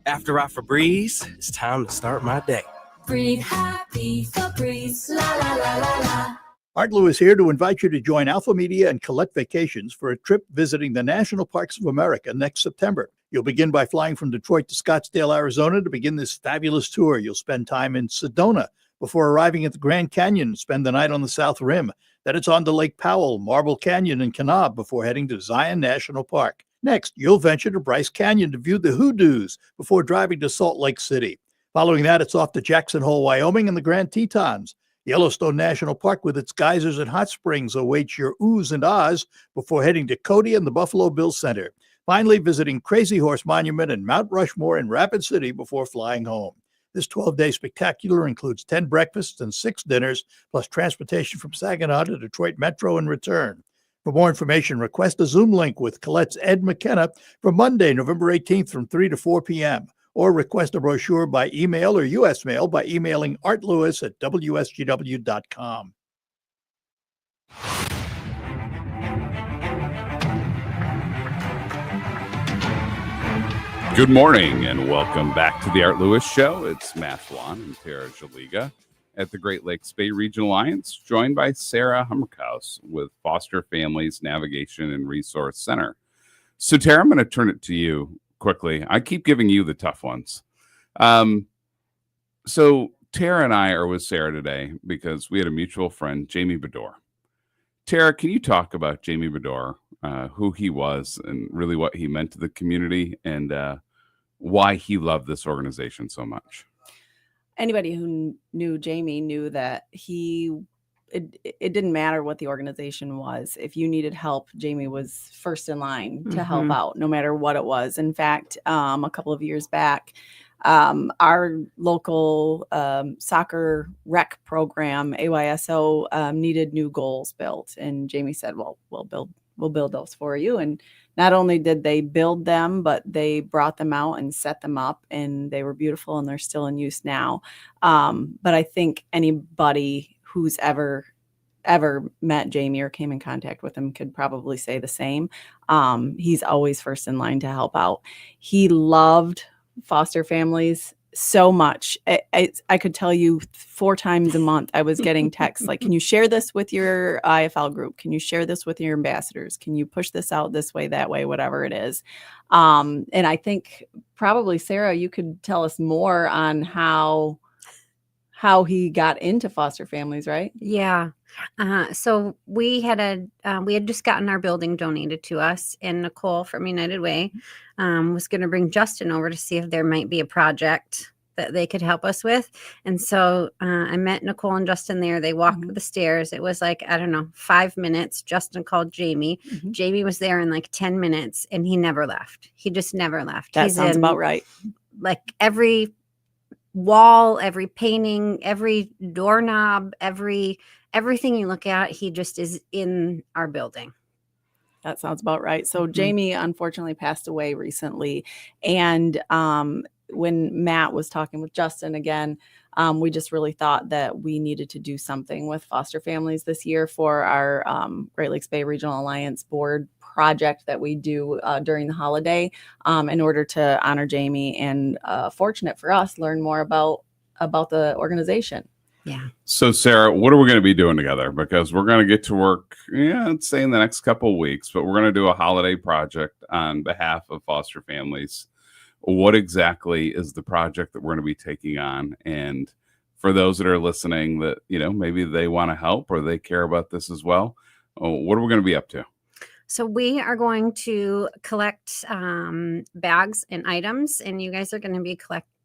Speaker 28: After I Febreze, it's time to start my day. Breathe happy, Febreze, la la la la la.
Speaker 6: Art Lewis here to invite you to join Alpha Media and Collect Vacations for a trip visiting the National Parks of America next September. You'll begin by flying from Detroit to Scottsdale, Arizona to begin this fabulous tour. You'll spend time in Sedona before arriving at the Grand Canyon and spend the night on the South Rim. Then it's on to Lake Powell, Marble Canyon, and Kanab before heading to Zion National Park. Next, you'll venture to Bryce Canyon to view the Hoodoos before driving to Salt Lake City. Following that, it's off to Jackson Hole, Wyoming, and the Grand Tetons. Yellowstone National Park with its geysers and hot springs awaits your oohs and ahs before heading to Cody and the Buffalo Bill Center. Finally, visiting Crazy Horse Monument and Mount Rushmore in Rapid City before flying home. This 12-day spectacular includes 10 breakfasts and 6 dinners, plus transportation from Saginaw to Detroit Metro and return. For more information, request a Zoom link with Colette's Ed McKenna for Monday, November 18th from 3 to 4 p.m., or request a brochure by email or U.S. mail by emailing artlewis@wsgw.com.
Speaker 1: Good morning and welcome back to the Art Lewis Show. It's Matt Felan and Tara Jaliga at the Great Lakes Bay Region Alliance, joined by Sarah Humerickhouse with Foster Families Navigation and Resource Center. So, Tara, I'm going to turn it to you quickly. I keep giving you the tough ones. So, Tara and I are with Sarah today because we had a mutual friend, Jamie Bedore. Tara, can you talk about Jamie Bedore who he was and really what he meant to the community and why he loved this organization so much.
Speaker 2: Anybody who knew Jamie knew that it didn't matter what the organization was. If you needed help, Jamie was first in line to help out, no matter what it was. In fact, a couple of years back, our local soccer rec program, AYSO, needed new goals built, and Jamie said, "Well, we'll build those for you." And not only did they build them, but they brought them out and set them up, and they were beautiful, and they're still in use now. But I think anybody who's ever met Jamie or came in contact with him could probably say the same. He's always first in line to help out. He loved foster families so much. I could tell you 4 times a month I was getting texts like, can you share this with your IFL group? Can you share this with your ambassadors? Can you push this out this way, that way, whatever it is? And I think probably, Sarah, you could tell us more on how he got into foster families, right?
Speaker 3: Yeah. So we had just gotten our building donated to us, and Nicole from United Way was going to bring Justin over to see if there might be a project that they could help us with. And so I met Nicole and Justin there. They walked up the stairs. It was like, I don't know, 5 minutes. Justin called Jamie. Jamie was there in like 10 minutes, and he never left. He just never left.
Speaker 2: That sounds about right.
Speaker 3: Like every wall, every painting, every doorknob, everything you look at, he just is in our building.
Speaker 2: That sounds about right. So Jamie unfortunately passed away recently, and when Matt was talking with Justin again, we just really thought that we needed to do something with foster families this year for our Great Lakes Bay Regional Alliance board project that we do during the holiday in order to honor Jamie and fortunate for us, learn more about the organization.
Speaker 3: Yeah.
Speaker 1: So Sarah, what are we going to be doing together? Because we're going to get to work, let's say in the next couple of weeks, but we're going to do a holiday project on behalf of foster families. What exactly is the project that we're going to be taking on? And for those that are listening that, maybe they want to help or they care about this as well, what are we going to be up to?
Speaker 3: So we are going to collect bags and items, and you guys are going to be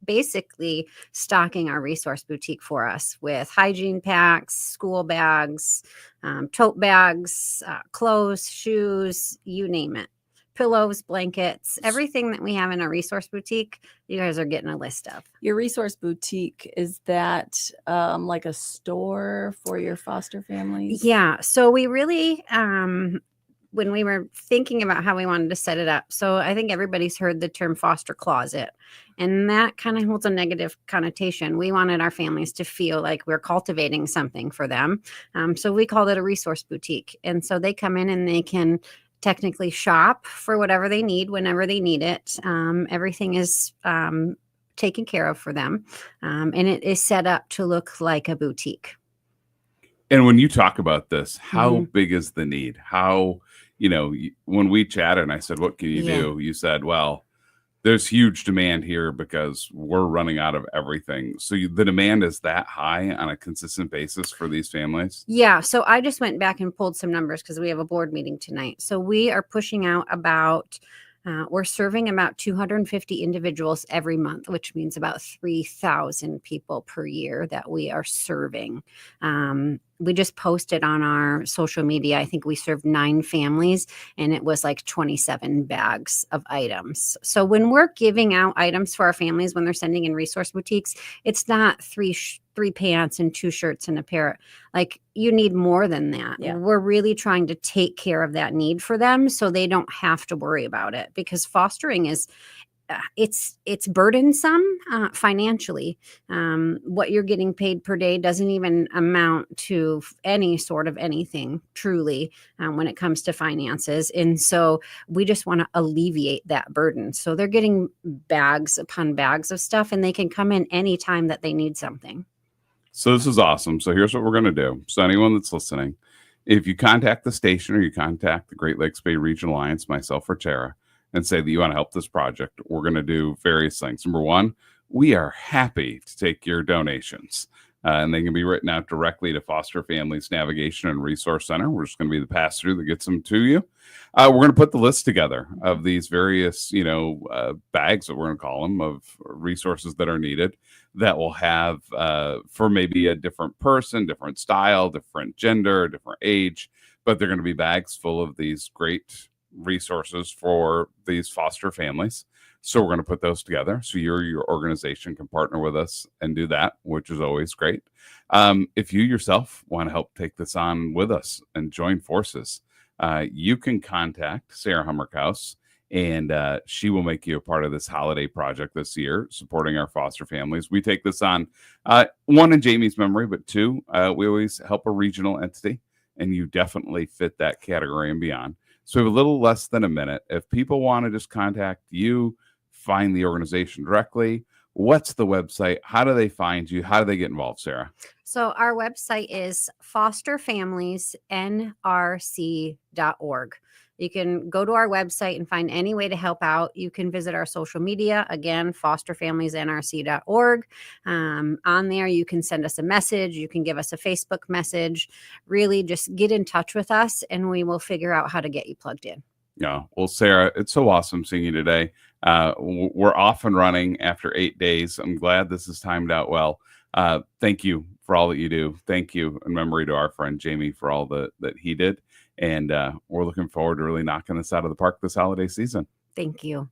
Speaker 3: basically stocking our resource boutique for us with hygiene packs, school bags, tote bags, clothes, shoes, you name it. Pillows, blankets, everything that we have in our resource boutique, you guys are getting a list of.
Speaker 2: Your resource boutique, is that like a store for your foster families?
Speaker 3: Yeah. So we really, when we were thinking about how we wanted to set it up, so I think everybody's heard the term foster closet, and that kind of holds a negative connotation. We wanted our families to feel like we're cultivating something for them. So we called it a resource boutique. And so they come in and they can technically shop for whatever they need whenever they need it. Everything is taken care of for them, and it is set up to look like a boutique.
Speaker 1: And when you talk about this, how big is the need? How, when we chatted and I said, what can you do? You said, well, there's huge demand here because we're running out of everything. So the demand is that high on a consistent basis for these families?
Speaker 3: Yeah. So I just went back and pulled some numbers because we have a board meeting tonight. So we are pushing out about, we're serving about 250 individuals every month, which means about 3,000 people per year that we are serving. We just posted on our social media, I think we served 9 families, and it was like 27 bags of items. So when we're giving out items for our families, when they're sending in resource boutiques, it's not three pants and 2 shirts and a pair. Like, you need more than that.
Speaker 2: Yeah.
Speaker 3: We're really trying to take care of that need for them so they don't have to worry about it, because fostering is it's burdensome financially. What you're getting paid per day doesn't even amount to any sort of anything truly when it comes to finances. And so we just want to alleviate that burden. So they're getting bags upon bags of stuff, and they can come in anytime that they need something.
Speaker 1: So this is awesome. So here's what we're going to do. So anyone that's listening, if you contact the station or you contact the Great Lakes Bay Regional Alliance, myself or Tara, and say that you want to help this project, we're going to do various things. Number one, we are happy to take your donations. and they can be written out directly to Foster Families Navigation and Resource Center. We're just going to be the pass-through that gets them to you. We're going to put the list together of these various, bags that we're going to call them, of resources that are needed that will have for maybe a different person, different style, different gender, different age, but they're going to be bags full of these great resources for these foster families. So we're going to put those together. So your organization can partner with us and do that, which is always great. If you yourself want to help take this on with us and join forces, you can contact Sarah Humerickhouse, and she will make you a part of this holiday project this year, supporting our foster families. We take this on, one, in Jamie's memory, but two, we always help a regional entity, and you definitely fit that category and beyond. So we have a little less than a minute. If people want to just contact you, find the organization directly, what's the website? How do they find you? How do they get involved, Sarah?
Speaker 3: So our website is fosterfamiliesnrc.org. You can go to our website and find any way to help out. You can visit our social media, again, fosterfamiliesnrc.org. On there, you can send us a message. You can give us a Facebook message. Really, just get in touch with us, and we will figure out how to get you plugged in.
Speaker 1: Yeah. Well, Sarah, it's so awesome seeing you today. We're off and running after 8 days. I'm glad this is timed out well. Thank you for all that you do. Thank you in memory to our friend Jamie for all that he did. And we're looking forward to really knocking this out of the park this holiday season.
Speaker 3: Thank you.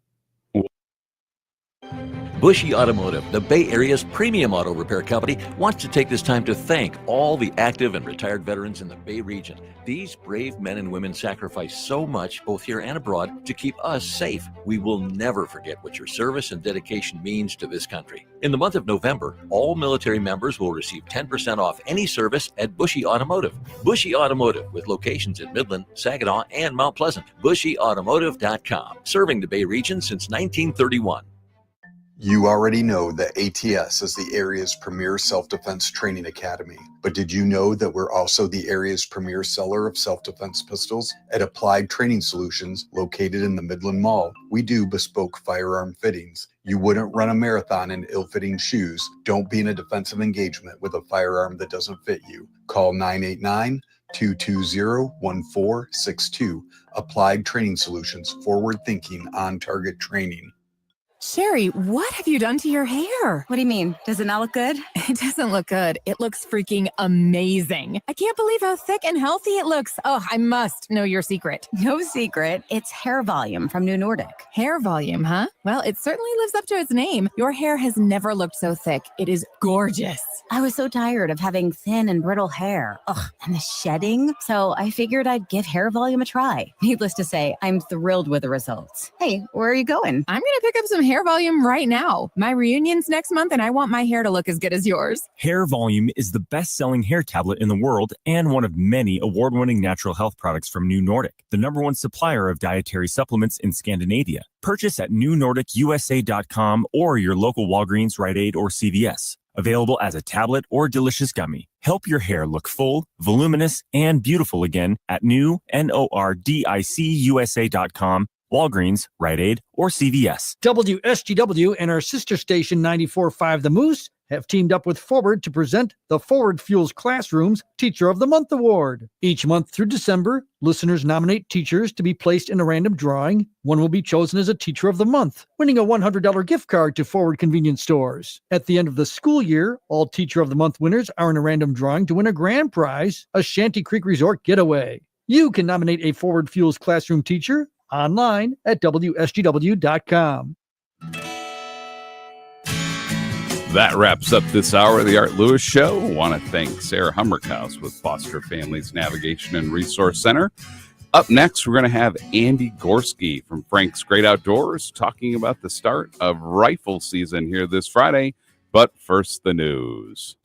Speaker 15: Bushy Automotive, the Bay Area's premium auto repair company, wants to take this time to thank all the active and retired veterans in the Bay region. These brave men and women sacrifice so much, both here and abroad, to keep us safe. We will never forget what your service and dedication means to this country. In the month of November, all military members will receive 10% off any service at Bushy Automotive. Bushy Automotive, with locations in Midland, Saginaw, and Mount Pleasant. BushyAutomotive.com, serving the Bay region since 1931.
Speaker 5: You already know that ATS is the area's premier self-defense training academy. But did you know that we're also the area's premier seller of self-defense pistols? At Applied Training Solutions, located in the Midland Mall, we do bespoke firearm fittings. You wouldn't run a marathon in ill-fitting shoes. Don't be in a defensive engagement with a firearm that doesn't fit you. Call 989-220-1462. Applied Training Solutions, forward thinking, on target training.
Speaker 7: Sherry, what have you done to your hair? What do you mean? Does it not look good? It doesn't look good. It looks freaking amazing. I can't believe how thick and healthy it looks. Oh, I must know your secret. No secret. It's hair volume from New Nordic. Hair volume, huh? Well, it certainly lives up to its name. Your hair has never looked so thick. It is gorgeous. I was so tired of having thin and brittle hair. Ugh, and the shedding. So I figured I'd give hair volume a try. Needless to say, I'm thrilled with the results. Hey, where are you going? I'm going to pick up some hair volume right now. My reunion's next month and I want my hair to look as good as yours.
Speaker 8: Hair Volume is the best-selling hair tablet in the world and one of many award-winning natural health products from New Nordic, the #1 supplier of dietary supplements in Scandinavia. Purchase at newnordicusa.com or your local Walgreens, Rite Aid, or CVS. Available as a tablet or delicious gummy. Help your hair look full, voluminous, and beautiful again at newnordicusa.com, Walgreens, Rite Aid, or CVS.
Speaker 9: WSGW and our sister station 94.5 The Moose have teamed up with Forward to present the Forward Fuels Classroom's Teacher of the Month Award. Each month through December, listeners nominate teachers to be placed in a random drawing. One will be chosen as a Teacher of the Month, winning a $100 gift card to Forward convenience stores. At the end of the school year, all Teacher of the Month winners are in a random drawing to win a grand prize, a Shanty Creek Resort getaway. You can nominate a Forward Fuels Classroom teacher online at WSGW.com.
Speaker 1: That wraps up this hour of the Art Lewis Show. I want to thank Sarah Humerickhouse with Foster Families Navigation and Resource Center. Up next, we're going to have Andy Gorske from Frank's Great Outdoors talking about the start of rifle season here this Friday. But first, the news.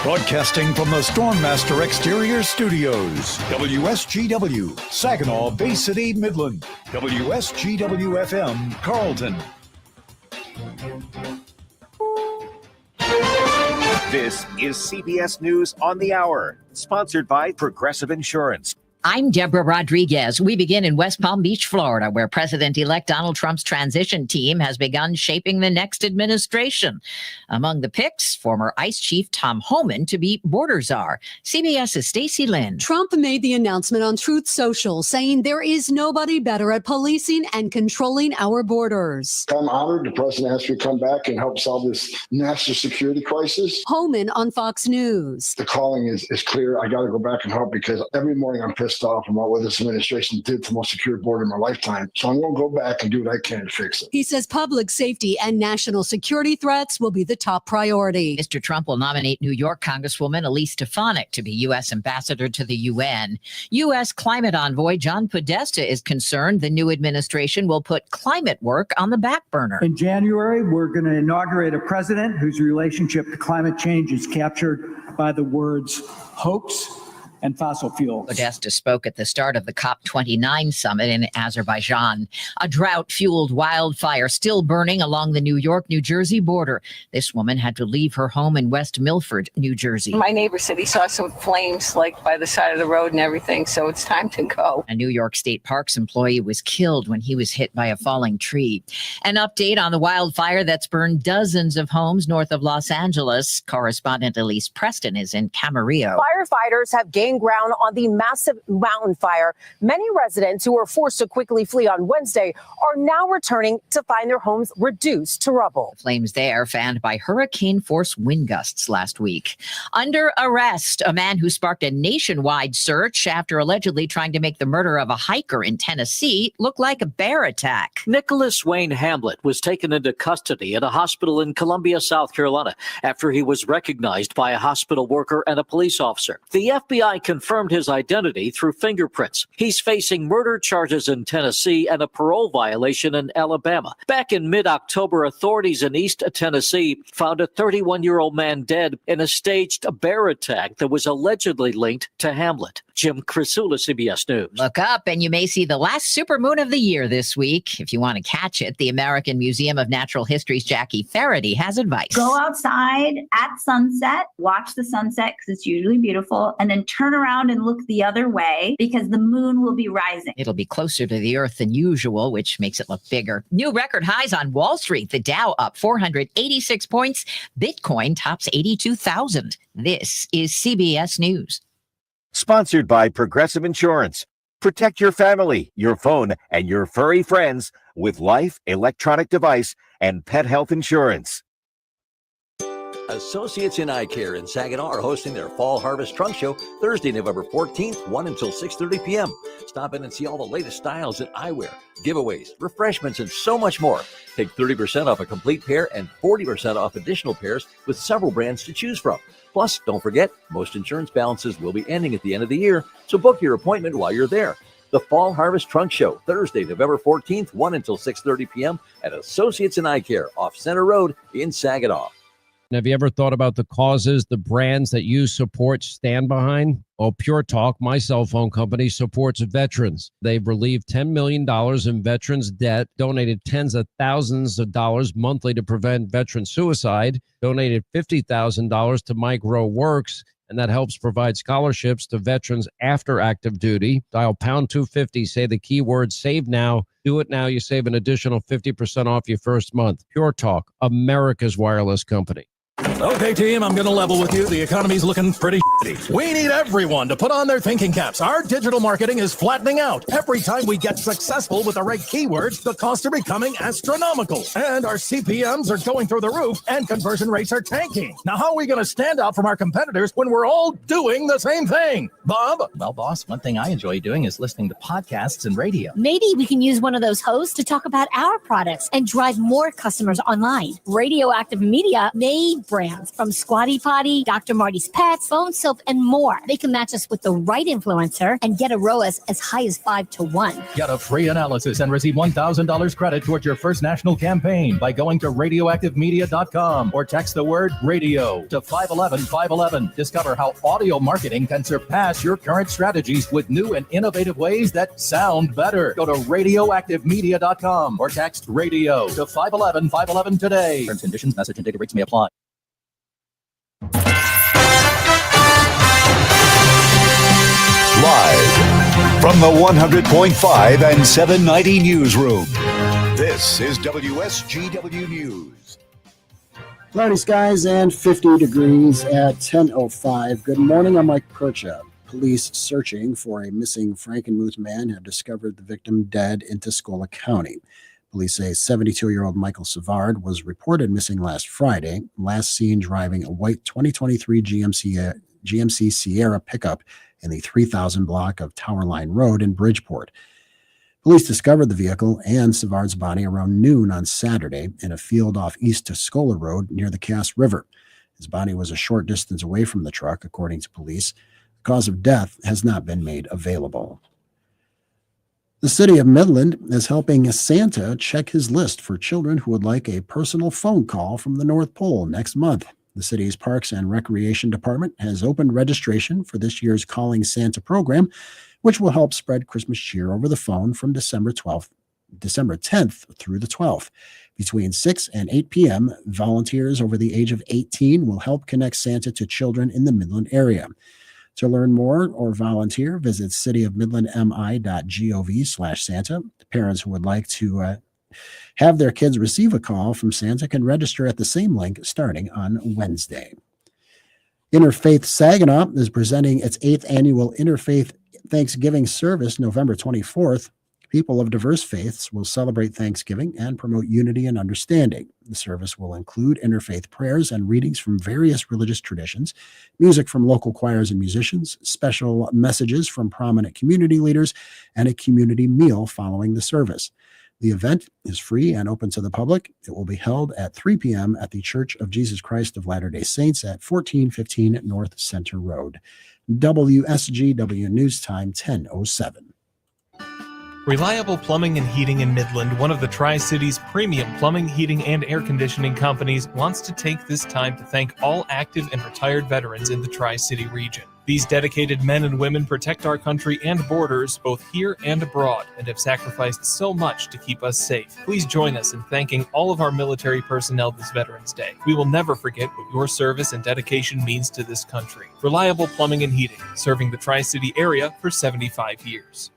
Speaker 10: Broadcasting from the Stormmaster Exterior Studios, WSGW, Saginaw, Bay City, Midland, WSGW-FM, Carlton.
Speaker 12: This is CBS News on the Hour, sponsored by Progressive Insurance. I'm Deborah Rodriguez. We begin in West Palm Beach, Florida, where President-elect Donald Trump's transition team has begun shaping the next administration. Among the picks, former ICE Chief Tom Homan to be border czar. CBS's Stacey Lynn.
Speaker 13: Trump made the announcement on Truth Social, saying there is nobody better at policing and controlling our borders.
Speaker 14: I'm honored the president asked me to come back and help solve this national security crisis.
Speaker 13: Homan on Fox News.
Speaker 14: The calling is clear. I got to go back and help because every morning I'm pissed off about what this administration did to the most secure border in my lifetime. So I'm going to go back and do what I can to fix it.
Speaker 13: He says public safety and national security threats will be the top priority.
Speaker 12: Mr. Trump will nominate New York Congresswoman Elise Stefanik to be U.S. ambassador to the UN. U.S. climate envoy John Podesta is concerned the new administration will put climate work on the back burner.
Speaker 16: In January, we're going to inaugurate a president whose relationship to climate change is captured by the words hoax and fossil fuels.
Speaker 12: Podesta spoke at the start of the COP29 summit in Azerbaijan. A drought-fueled wildfire still burning along the New York-New Jersey border. This woman had to leave her home in West Milford, New Jersey.
Speaker 17: My neighbor said he saw some flames like by the side of the road and everything, so it's time to go.
Speaker 12: A New York State Parks employee was killed when he was hit by a falling tree. An update on the wildfire that's burned dozens of homes north of Los Angeles. Correspondent Elise Preston is in Camarillo.
Speaker 18: Firefighters have gained ground on the massive mountain fire. Many residents who were forced to quickly flee on Wednesday are now returning to find their homes reduced to rubble.
Speaker 12: The flames there fanned by hurricane-force wind gusts last week. Under arrest, a man who sparked a nationwide search after allegedly trying to make the murder of a hiker in Tennessee look like a bear attack.
Speaker 19: Nicholas Wayne Hamlet was taken into custody at a hospital in Columbia, South Carolina, after he was recognized by a hospital worker and a police officer. The FBI confirmed his identity through fingerprints. He's facing murder charges in Tennessee and a parole violation in Alabama. Back in mid-October, authorities in East Tennessee found a 31-year-old man dead in a staged bear attack that was allegedly linked to Hamlet. Jim Crisula, CBS News.
Speaker 12: Look up and you may see the last supermoon of the year this week. If you want to catch it, the American Museum of Natural History's Jackie Faraday has advice.
Speaker 23: Go outside at sunset, watch the sunset because it's usually beautiful, and then turn around and look the other way because the moon will be rising.
Speaker 12: It'll be closer to the Earth than usual, which makes it look bigger. New record highs on Wall Street. The Dow up 486 points. Bitcoin tops 82,000. This is CBS News.
Speaker 29: Sponsored by Progressive Insurance. Protect your family, your phone, and your furry friends with life, electronic device, and pet health insurance.
Speaker 15: Associates in Eye Care in Saginaw are hosting their Fall Harvest Trunk Show Thursday, November 14th, 1 until 6:30 p.m. Stop in and see all the latest styles in eyewear, giveaways, refreshments, and so much more. Take 30% off a complete pair and 40% off additional pairs with several brands to choose from. Plus, don't forget, most insurance balances will be ending at the end of the year, so book your appointment while you're there. The Fall Harvest Trunk Show, Thursday, November 14th, 1 until 6:30 p.m. at Associates in Eye Care off Center Road in Saginaw.
Speaker 30: Have you ever thought about the causes, the brands that you support stand behind? Well, Pure Talk, my cell phone company, supports veterans. They've relieved $10 million in veterans' debt, donated tens of thousands of dollars monthly to prevent veteran suicide, donated $50,000 to Micro Works, and that helps provide scholarships to veterans after active duty. Dial pound 250, say the keyword save now. Do it now. You save an additional 50% off your first month. Pure Talk, America's wireless company.
Speaker 31: Okay, team, I'm going to level with you. The economy's looking pretty shitty. We need everyone to put on their thinking caps. Our digital marketing is flattening out. Every time we get successful with the right keywords, the costs are becoming astronomical. And our CPMs are going through the roof, and conversion rates are tanking. Now, how are we going to stand out from our competitors when we're all doing the same thing? Bob?
Speaker 32: Well, boss, one thing I enjoy doing is listening to podcasts and radio.
Speaker 33: Maybe we can use one of those hosts to talk about our products and drive more customers online. Radioactive Media made brands from Squatty Potty, Dr. Marty's Pets, Phone Soap, and more. They can match us with the right influencer and get a ROAS as high as 5-to-1.
Speaker 31: Get a free analysis and receive $1,000 credit towards your first national campaign by going to radioactivemedia.com or text the word radio to 511-511. Discover how audio marketing can surpass your current strategies with new and innovative ways that sound better. Go to radioactivemedia.com or text radio to 511-511 today. Terms, conditions, message, and data rates may apply.
Speaker 10: Live From the 100.5 and 790 newsroom, this is WSGW News.
Speaker 2: Cloudy skies and 50 degrees at 10:05. Good morning, I'm Mike Percha. Police searching for a missing Frankenmuth man have discovered the victim dead in Tuscola County. Police say 72-year-old Michael Savard was reported missing last Friday, last seen driving a white 2023 GMC Sierra pickup in the 3000 block of Tower Line Road in Bridgeport. Police discovered the vehicle and Savard's body around noon on Saturday in a field off East Tuscola Road near the Cass River. His body was a short distance away from the truck, according to police. The cause of death has not been made available. The city of Midland is helping Santa check his list for children who would like a personal phone call from the North Pole next month. The city's Parks and Recreation Department has opened registration for this year's Calling Santa program, which will help spread Christmas cheer over the phone from December 10th through the 12th. Between 6 and 8 p.m., volunteers over the age of 18 will help connect Santa to children in the Midland area. To learn more or volunteer, visit cityofmidlandmi.gov/Santa. Parents who would like to have their kids receive a call from Santa can register at the same link starting on Wednesday. Interfaith Saginaw is presenting its 8th annual Interfaith Thanksgiving service November 24th. People of diverse faiths will celebrate Thanksgiving and promote unity and understanding. The service will include interfaith prayers and readings from various religious traditions, music from local choirs and musicians, special messages from prominent community leaders, and a community meal following the service. The event is free and open to the public. It will be held at 3 p.m. at the Church of Jesus Christ of Latter-day Saints at 1415 North Center Road. WSGW News Time 10:07.
Speaker 3: Reliable Plumbing and Heating in Midland, one of the Tri-Cities' premium plumbing, heating, and air conditioning companies, wants to take this time to thank all active and retired veterans in the Tri-City region. These dedicated men and women protect our country and borders, both here and abroad, and have sacrificed so much to keep us safe. Please join us in thanking all of our military personnel this Veterans Day. We will never forget what your service and dedication means to this country. Reliable Plumbing and Heating, serving the Tri-City area for 75 years.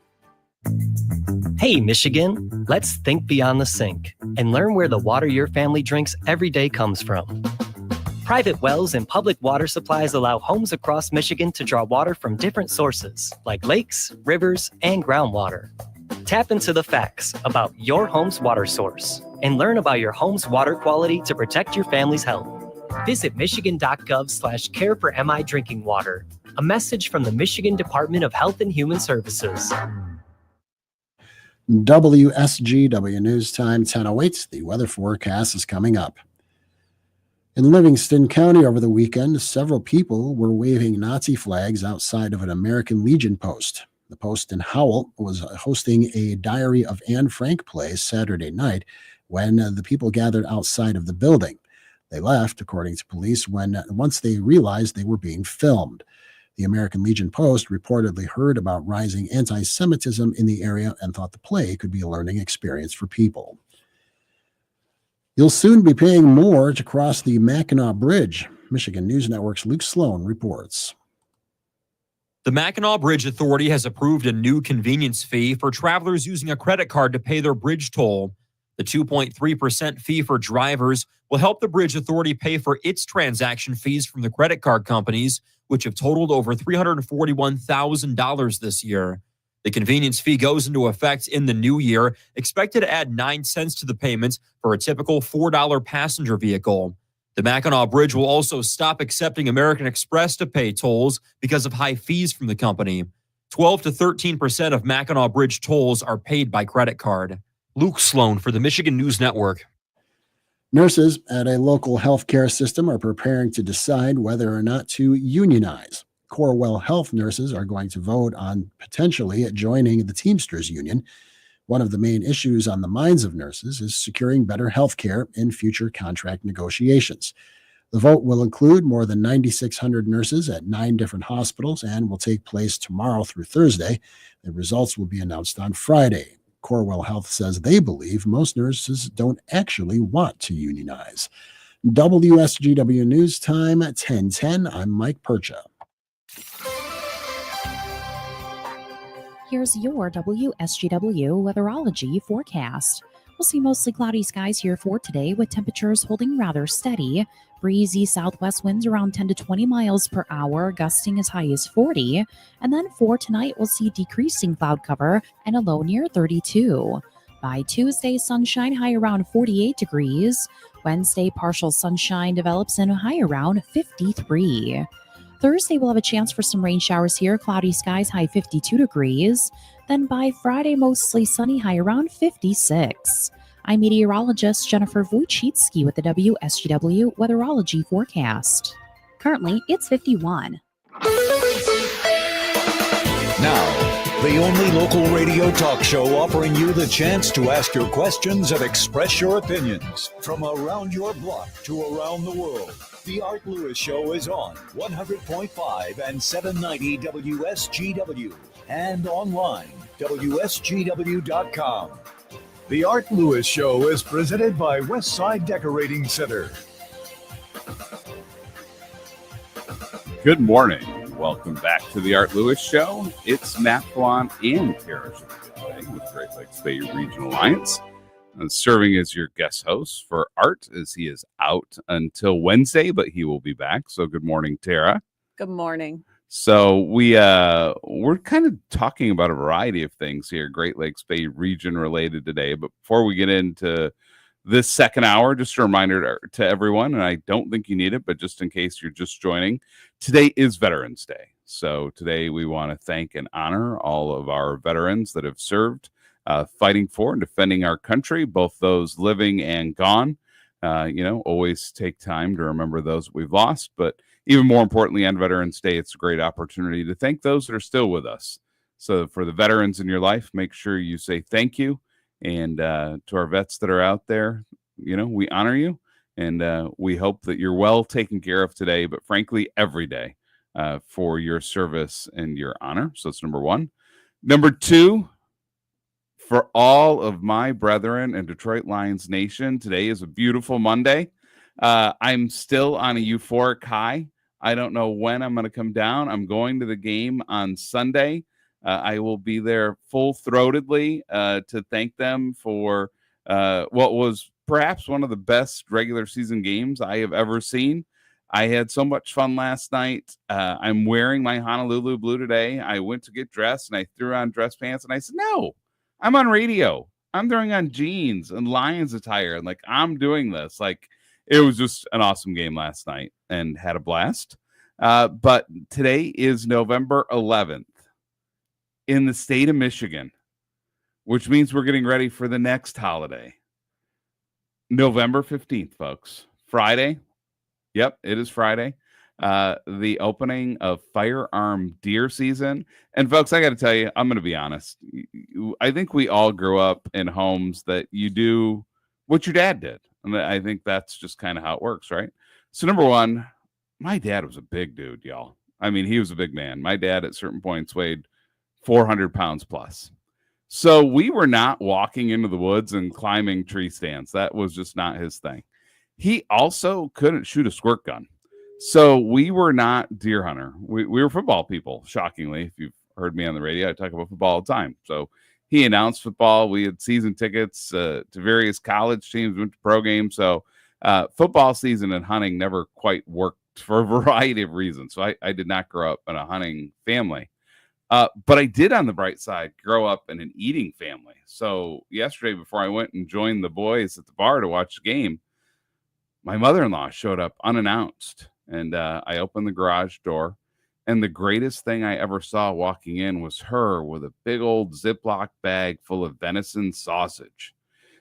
Speaker 4: Hey, Michigan, let's think beyond the sink and learn where the water your family drinks every day comes from. Private wells and public water supplies allow homes across Michigan to draw water from different sources, like lakes, rivers, and groundwater. Tap into the facts about your home's water source and learn about your home's water quality to protect your family's health. Visit michigan.gov/care for MI drinking water. A message from the Michigan Department of Health and Human Services.
Speaker 2: WSGW News Time 10:08. The weather forecast is coming up. In Livingston County over the weekend, several people were waving Nazi flags outside of an American Legion post. The post in Howell was hosting a Diary of Anne Frank play Saturday night when the people gathered outside of the building. They left, according to police, once they realized they were being filmed. The American Legion Post reportedly heard about rising anti-Semitism in the area and thought the play could be a learning experience for people. You'll soon be paying more to cross the Mackinac Bridge. Michigan News Network's Luke Sloan reports.
Speaker 6: The Mackinac Bridge Authority has approved a new convenience fee for travelers using a credit card to pay their bridge toll. The 2.3% fee for drivers will help the Bridge Authority pay for its transaction fees from the credit card companies, which have totaled over $341,000 this year. The convenience fee goes into effect in the new year, expected to add 9 cents to the payments for a typical $4 passenger vehicle. The Mackinac Bridge will also stop accepting American Express to pay tolls because of high fees from the company. 12 to 13% of Mackinac Bridge tolls are paid by credit card. Luke Sloan for the Michigan News Network.
Speaker 2: Nurses at a local healthcare system are preparing to decide whether or not to unionize. Corewell Health nurses are going to vote on potentially joining the Teamsters Union. One of the main issues on the minds of nurses is securing better health care in future contract negotiations. The vote will include more than 9,600 nurses at 9 different hospitals and will take place tomorrow through Thursday. The results will be announced on Friday. Corewell Health says they believe most nurses don't actually want to unionize. WSGW News Time at 10:10. I'm Mike Percha.
Speaker 5: Here's your WSGW weatherology forecast. We'll see mostly cloudy skies here for today with temperatures holding rather steady. Breezy southwest winds around 10 to 20 miles per hour, gusting as high as 40. And then for tonight, we'll see decreasing cloud cover and a low near 32. By Tuesday, sunshine high around 48 degrees. Wednesday, partial sunshine develops and a high around 53. Thursday, we'll have a chance for some rain showers here. Cloudy skies, high 52 degrees. Then by Friday, mostly sunny, high around 56. I'm meteorologist Jennifer Wojcicki with the WSGW weatherology forecast. Currently, it's 51.
Speaker 10: Now, the only local radio talk show offering you the chance to ask your questions and express your opinions from around your block to around the world. The Art Lewis Show is on 100.5 and 790 WSGW and online, WSGW.com. The Art Lewis Show is presented by Westside Decorating Center.
Speaker 1: Good morning. Welcome back to the Art Lewis Show. It's Matt Felan and Sarah Humerickhouse with Great Lakes Bay Regional Alliance. Serving as your guest host for Art, as he is out until Wednesday, but he will be back. So good morning, Tara.
Speaker 7: Good morning.
Speaker 1: So we're kind of talking about a variety of things here, Great Lakes Bay region related today. But before we get into this second hour, just a reminder to everyone, and I don't think you need it, but just in case you're just joining, today is Veterans Day. So today we want to thank and honor all of our veterans that have served, fighting for and defending our country, both those living and gone. Always take time to remember those we've lost, but even more importantly, on Veterans Day, it's a great opportunity to thank those that are still with us. So for the veterans in your life, make sure you say thank you. And to our vets that are out there, we honor you. And we hope that you're well taken care of today, but frankly, every day for your service and your honor. So that's number one. Number two, for all of my brethren in Detroit Lions Nation, today is a beautiful Monday. I'm still on a euphoric high. I don't know when I'm going to come down. I'm going to the game on Sunday. I will be there full-throatedly to thank them for what was perhaps one of the best regular season games I have ever seen. I had so much fun last night. I'm wearing my Honolulu blue today. I went to get dressed, and I threw on dress pants, and I said, no, I'm on radio. I'm throwing on jeans and Lions attire, and I'm doing this. It was just an awesome game last night and had a blast. But today is November 11th in the state of Michigan, which means we're getting ready for the next holiday. November 15th, folks. Friday. Yep, it is Friday. The opening of Firearm Deer season. And folks, I got to tell you, I'm going to be honest. I think we all grew up in homes that you do what your dad did. And I think that's just kind of how it works, right? So number one, my dad was a big dude, y'all. I mean, he was a big man. My dad at certain points weighed 400 pounds plus. So we were not walking into the woods and climbing tree stands. That was just not his thing. He also couldn't shoot a squirt gun. So we were not deer hunter. We were football people, shockingly. If you've heard me on the radio, I talk about football all the time. So he announced football. We had season tickets to various college teams, went to pro games. So football season and hunting never quite worked for a variety of reasons. So I did not grow up in a hunting family. But I did, on the bright side, grow up in an eating family. So yesterday, before I went and joined the boys at the bar to watch the game, my mother-in-law showed up unannounced. And I opened the garage door. And the greatest thing I ever saw walking in was her with a big old Ziploc bag full of venison sausage.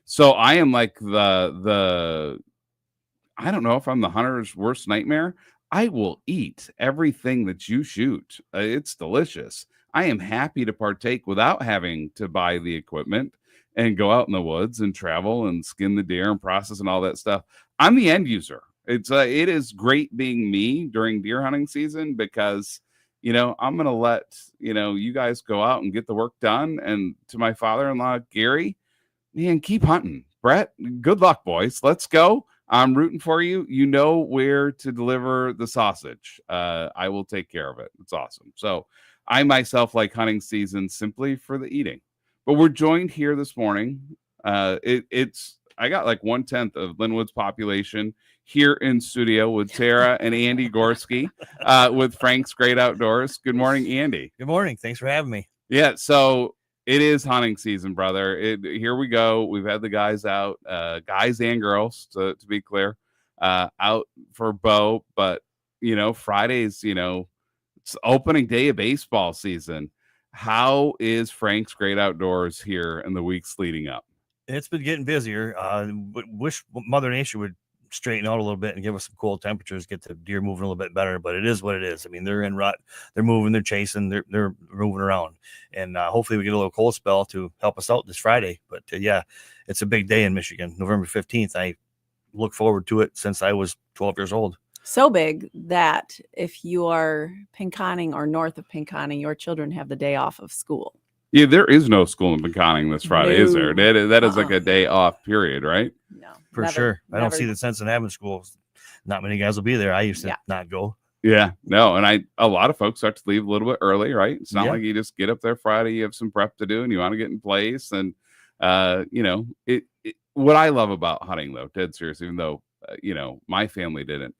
Speaker 1: So I am like the I don't know if I'm the hunter's worst nightmare. I will eat everything that you shoot. It's delicious. I am happy to partake without having to buy the equipment and go out in the woods and travel and skin the deer and process and all that stuff. I'm the end user. It is great being me during deer hunting season because, I'm going to let, you guys go out and get the work done. And to my father-in-law, Gary, man, keep hunting. Brett, good luck, boys. Let's go. I'm rooting for you. You know where to deliver the sausage. I will take care of it. It's awesome. So I myself like hunting season simply for the eating. But we're joined here this morning. I got like 1/10 of Linwood's population here in studio with Sarah and Andy Gorske with Frank's Great Outdoors. Good morning, Andy.
Speaker 7: Good morning. Thanks for having me.
Speaker 1: Yeah, so it is hunting season, brother. Here we go. We've had the guys out, guys and girls, to be clear, out for bow. But, Fridays, it's opening day of baseball season. How is Frank's Great Outdoors here in the weeks leading up?
Speaker 7: It's been getting busier. Wish Mother Nature would straighten out a little bit and give us some cool temperatures, get the deer moving a little bit better. But it is what it is. I mean, they're in rut, they're moving, they're chasing, they're moving around, and hopefully we get a little cold spell to help us out this Friday. But yeah, it's a big day in Michigan, November 15th. I look forward to it since I was 12 years old.
Speaker 8: So big that if you are Pinconning or north of Pinconning, your children have the day off of school.
Speaker 1: Yeah, there is no school in Pinconning this Friday, is there? That is like a day off period, right?
Speaker 8: No,
Speaker 7: for sure. I don't see the sense in having school. Not many guys will be there. I used to not go.
Speaker 1: Yeah, no, and a lot of folks start to leave a little bit early, right? It's not like you just get up there Friday, you have some prep to do, and you want to get in place. And what I love about hunting, though, dead serious, even though my family didn't,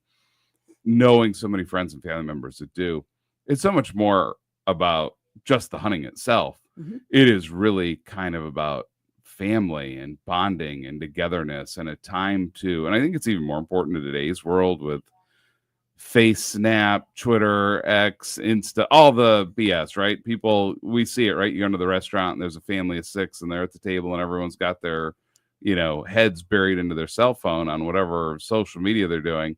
Speaker 1: knowing so many friends and family members that do, it's so much more about just the hunting itself.
Speaker 8: Mm-hmm.
Speaker 1: It is really kind of about family and bonding and togetherness and a time to, and I think it's even more important in today's world with Face, Snap, Twitter, X, Insta, all the BS, right? People, we see it, right? You go into the restaurant and there's a family of 6 and they're at the table and everyone's got their, heads buried into their cell phone on whatever social media they're doing.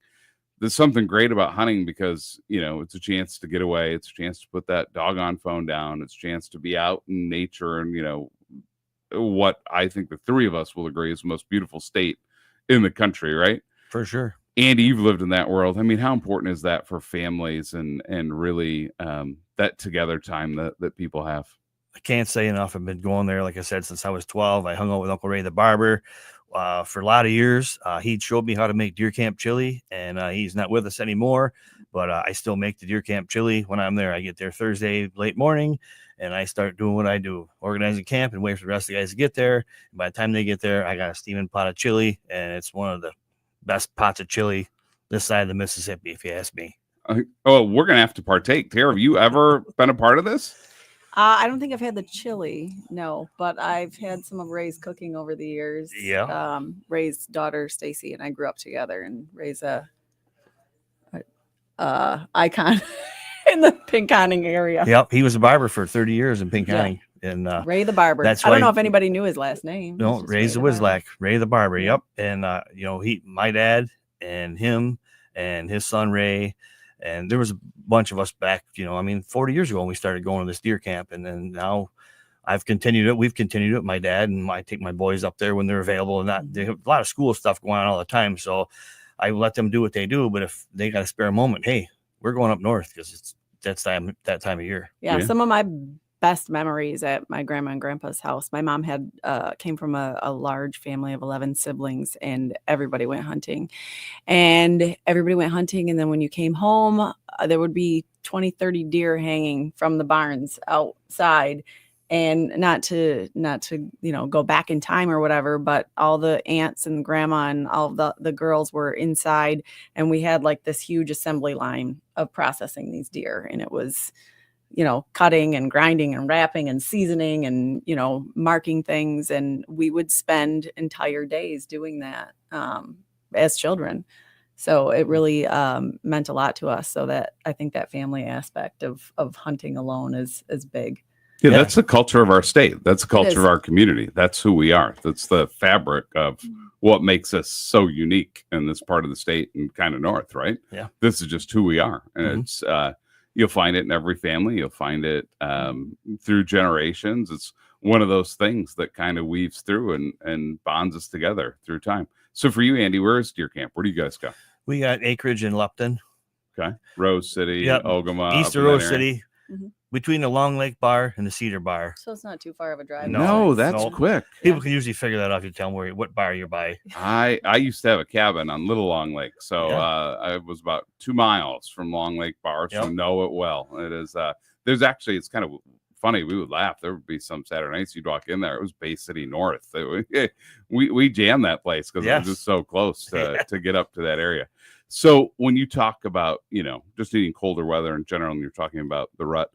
Speaker 1: There's something great about hunting because, it's a chance to get away. It's a chance to put that doggone phone down. It's a chance to be out in nature and, what I think the three of us will agree is the most beautiful state in the country, right?
Speaker 7: For sure.
Speaker 1: Andy, you've lived in that world. I mean, how important is that for families and really that together time that people have?
Speaker 7: I can't say enough. I've been going there, like I said, since I was 12. I hung out with Uncle Ray the barber for a lot of years. He showed me how to make deer camp chili, and he's not with us anymore, but I still make the deer camp chili when I'm there. I get there Thursday late morning, and I start doing what I do, organizing camp and wait for the rest of the guys to get there. And by the time they get there, I got a steaming pot of chili, and it's one of the best pots of chili this side of the Mississippi, if you ask me.
Speaker 1: We're going to have to partake. Tara, have you ever been a part of this?
Speaker 8: I don't think I've had the chili, no, but I've had some of Ray's cooking over the years.
Speaker 7: Yeah.
Speaker 8: Ray's daughter, Stacy, and I grew up together, and Ray's a icon in the Pinconning area.
Speaker 7: Yep. He was a barber for 30 years in Pinconning. Yeah. And
Speaker 8: Ray the barber.
Speaker 7: That's
Speaker 8: I don't know if anybody knew his last name.
Speaker 7: No, Ray's the Wizlack, Ray the barber. Yep. And my dad and him and his son Ray, and there was a bunch of us back, 40 years ago when we started going to this deer camp. And then now I've continued it. We've continued it. My dad and I take my boys up there when they're available, and they have a lot of school stuff going on all the time. So I let them do what they do. But if they got a spare moment, hey, we're going up north because that time of year.
Speaker 8: Yeah. Some of my best memories at my grandma and grandpa's house. My mom came from a large family of 11 siblings, and everybody went hunting. And then when you came home, there would be 20, 30 deer hanging from the barns outside. And not to go back in time or whatever, but all the aunts and grandma and all the girls were inside, and we had like this huge assembly line of processing these deer, and it was cutting and grinding and wrapping and seasoning and, marking things. And we would spend entire days doing that as children. So it really meant a lot to us. So that I think that family aspect of hunting alone is big.
Speaker 1: Yeah, that's the culture of our state. That's the culture of our community. That's who we are. That's the fabric of what makes us so unique in this part of the state and kind of north, right?
Speaker 7: Yeah.
Speaker 1: This is just who we are. And it's you'll find it in every family. You'll find it through generations. It's one of those things that kind of weaves through and bonds us together through time. So for you, Andy, where is deer camp? Where do you guys go?
Speaker 7: We got acreage in Lupton.
Speaker 1: Okay. Rose City, Ogama.
Speaker 7: East of Rose City. Between the Long Lake Bar and the Cedar Bar.
Speaker 8: So it's not too far of a drive.
Speaker 1: No, that's quick.
Speaker 7: People can usually figure that out if you tell them what bar you're by.
Speaker 1: I used to have a cabin on Little Long Lake, so I was about 2 miles from Long Lake Bar, so know it well. It is There's actually, it's kind of funny. We would laugh. There would be some Saturday nights you'd walk in there. It was Bay City North. We jammed that place because it was just so close to get up to that area. So when you talk about, just needing colder weather in general, and you're talking about the rut,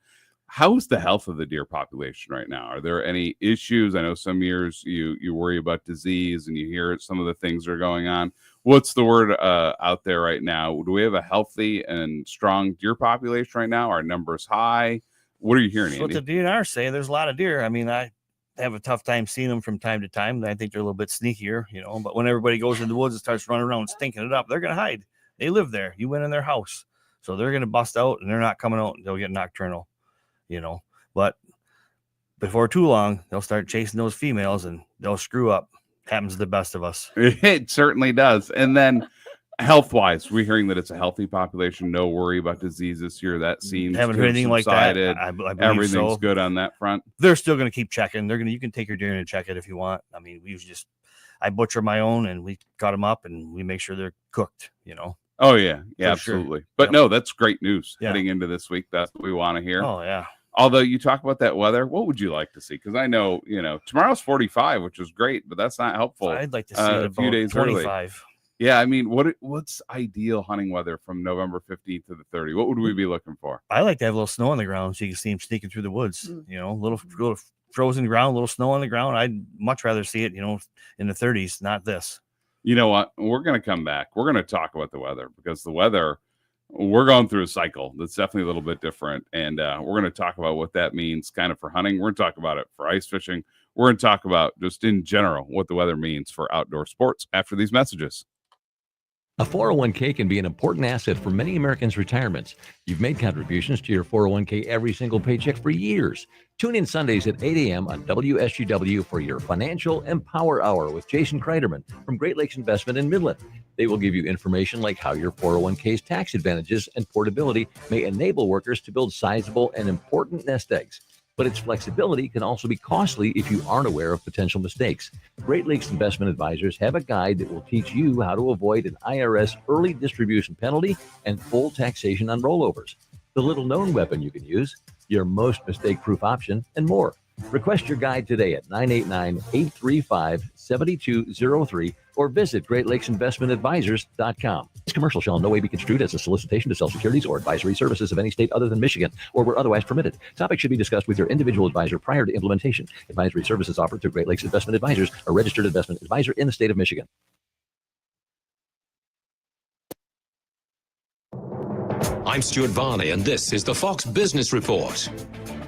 Speaker 1: how is the health of the deer population right now? Are there any issues? I know some years you worry about disease and you hear some of the things that are going on. What's the word out there right now? Do we have a healthy and strong deer population right now? Are numbers high? What are you hearing, Andy?
Speaker 7: What the DNR say, there's a lot of deer. I mean, I have a tough time seeing them from time to time. I think they're a little bit sneakier, but when everybody goes in the woods and starts running around stinking it up, they're going to hide. They live there. You went in their house. So they're going to bust out, and they're not coming out. They'll get nocturnal, But before too long, they'll start chasing those females, and they'll screw up. Happens to the best of us.
Speaker 1: It certainly does. And then health-wise, we're hearing that it's a healthy population. No worry about disease this year. That seems
Speaker 7: haven't heard anything like that. I believe
Speaker 1: everything's
Speaker 7: so.
Speaker 1: good on that front.
Speaker 7: They're still going to keep checking. You can take your deer in and check it if you want. I mean, I butcher my own, and we cut them up, and we make sure they're cooked.
Speaker 1: Oh yeah, absolutely.
Speaker 7: Sure.
Speaker 1: But no, that's great news heading into this week. That's what we want to hear.
Speaker 7: Oh yeah.
Speaker 1: Although you talk about that weather, what would you like to see? Because I know, tomorrow's 45, which is great, but that's not helpful.
Speaker 7: I'd like to see it
Speaker 1: a few days
Speaker 7: 25.
Speaker 1: early. Yeah, I mean, what's ideal hunting weather from November 15th to the 30th? What would we be looking for?
Speaker 7: I like to have a little snow on the ground so you can see them sneaking through the woods. Little frozen ground, a little snow on the ground. I'd much rather see it, in the 30s, not this.
Speaker 1: You know what? We're going to come back. We're going to talk about the weather because the weather, we're going through a cycle that's definitely a little bit different. And we're going to talk about what that means kind of for hunting. We're going to talk about it for ice fishing. We're going to talk about just in general what the weather means for outdoor sports after these messages.
Speaker 9: A 401k can be an important asset for many Americans' retirements. You've made contributions to your 401k every single paycheck for years. Tune in Sundays at 8 a.m. on WSGW for your Financial Empower Hour with Jason Kreiderman from Great Lakes Investment in Midland. They will give you information like how your 401k's tax advantages and portability may enable workers to build sizable and important nest eggs. But its flexibility can also be costly if you aren't aware of potential mistakes. Great Lakes Investment Advisors have a guide that will teach you how to avoid an IRS early distribution penalty and full taxation on rollovers, the little-known weapon you can use, your most mistake-proof option, and more. Request your guide today at 989-835-7203 or visit GreatLakesInvestmentAdvisors.com. This commercial shall in no way be construed as a solicitation to sell securities or advisory services of any state other than Michigan or where otherwise permitted. Topics should be discussed with your individual advisor prior to implementation. Advisory services offered through Great Lakes Investment Advisors, a registered investment advisor in the state of Michigan.
Speaker 11: I'm Stuart Varney, and this is the Fox Business Report.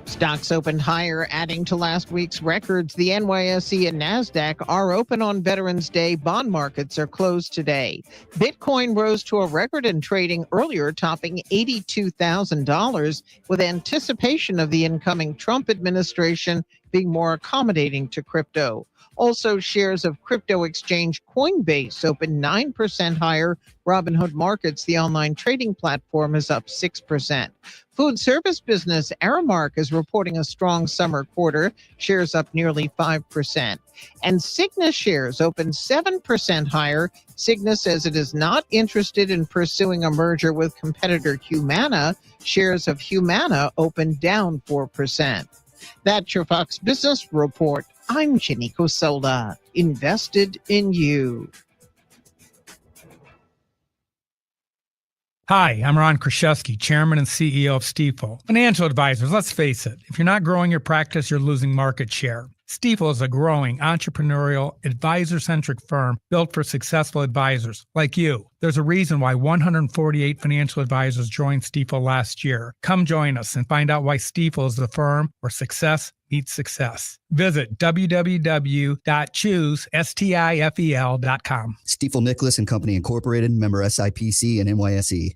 Speaker 13: Stocks opened higher, adding to last week's records. The NYSE and NASDAQ are open on Veterans Day. Bond markets are closed today. Bitcoin rose to a record in trading earlier, topping $82,000 with anticipation of the incoming Trump administration being more accommodating to crypto. Also, shares of crypto exchange Coinbase opened 9% higher. Robinhood Markets, the online trading platform, is up 6%. Food service business Aramark is reporting a strong summer quarter. Shares up nearly 5%. And Cigna shares opened 7% higher. Cigna says it is not interested in pursuing a merger with competitor Humana. Shares of Humana opened down 4%. That's your Fox Business Report. I'm Jenny Cosola, invested in you.
Speaker 14: Hi, I'm Ron Kraszewski, Chairman and CEO of Stifel. Financial advisors, let's face it, if you're not growing your practice, you're losing market share. Stifel is a growing, entrepreneurial, advisor-centric firm built for successful advisors like you. There's a reason why 148 financial advisors joined Stifel last year. Come join us and find out why Stifel is the firm where success meets success. Visit www.choosestifel.com.
Speaker 16: Stifel Nicholas and Company Incorporated, member SIPC and NYSE.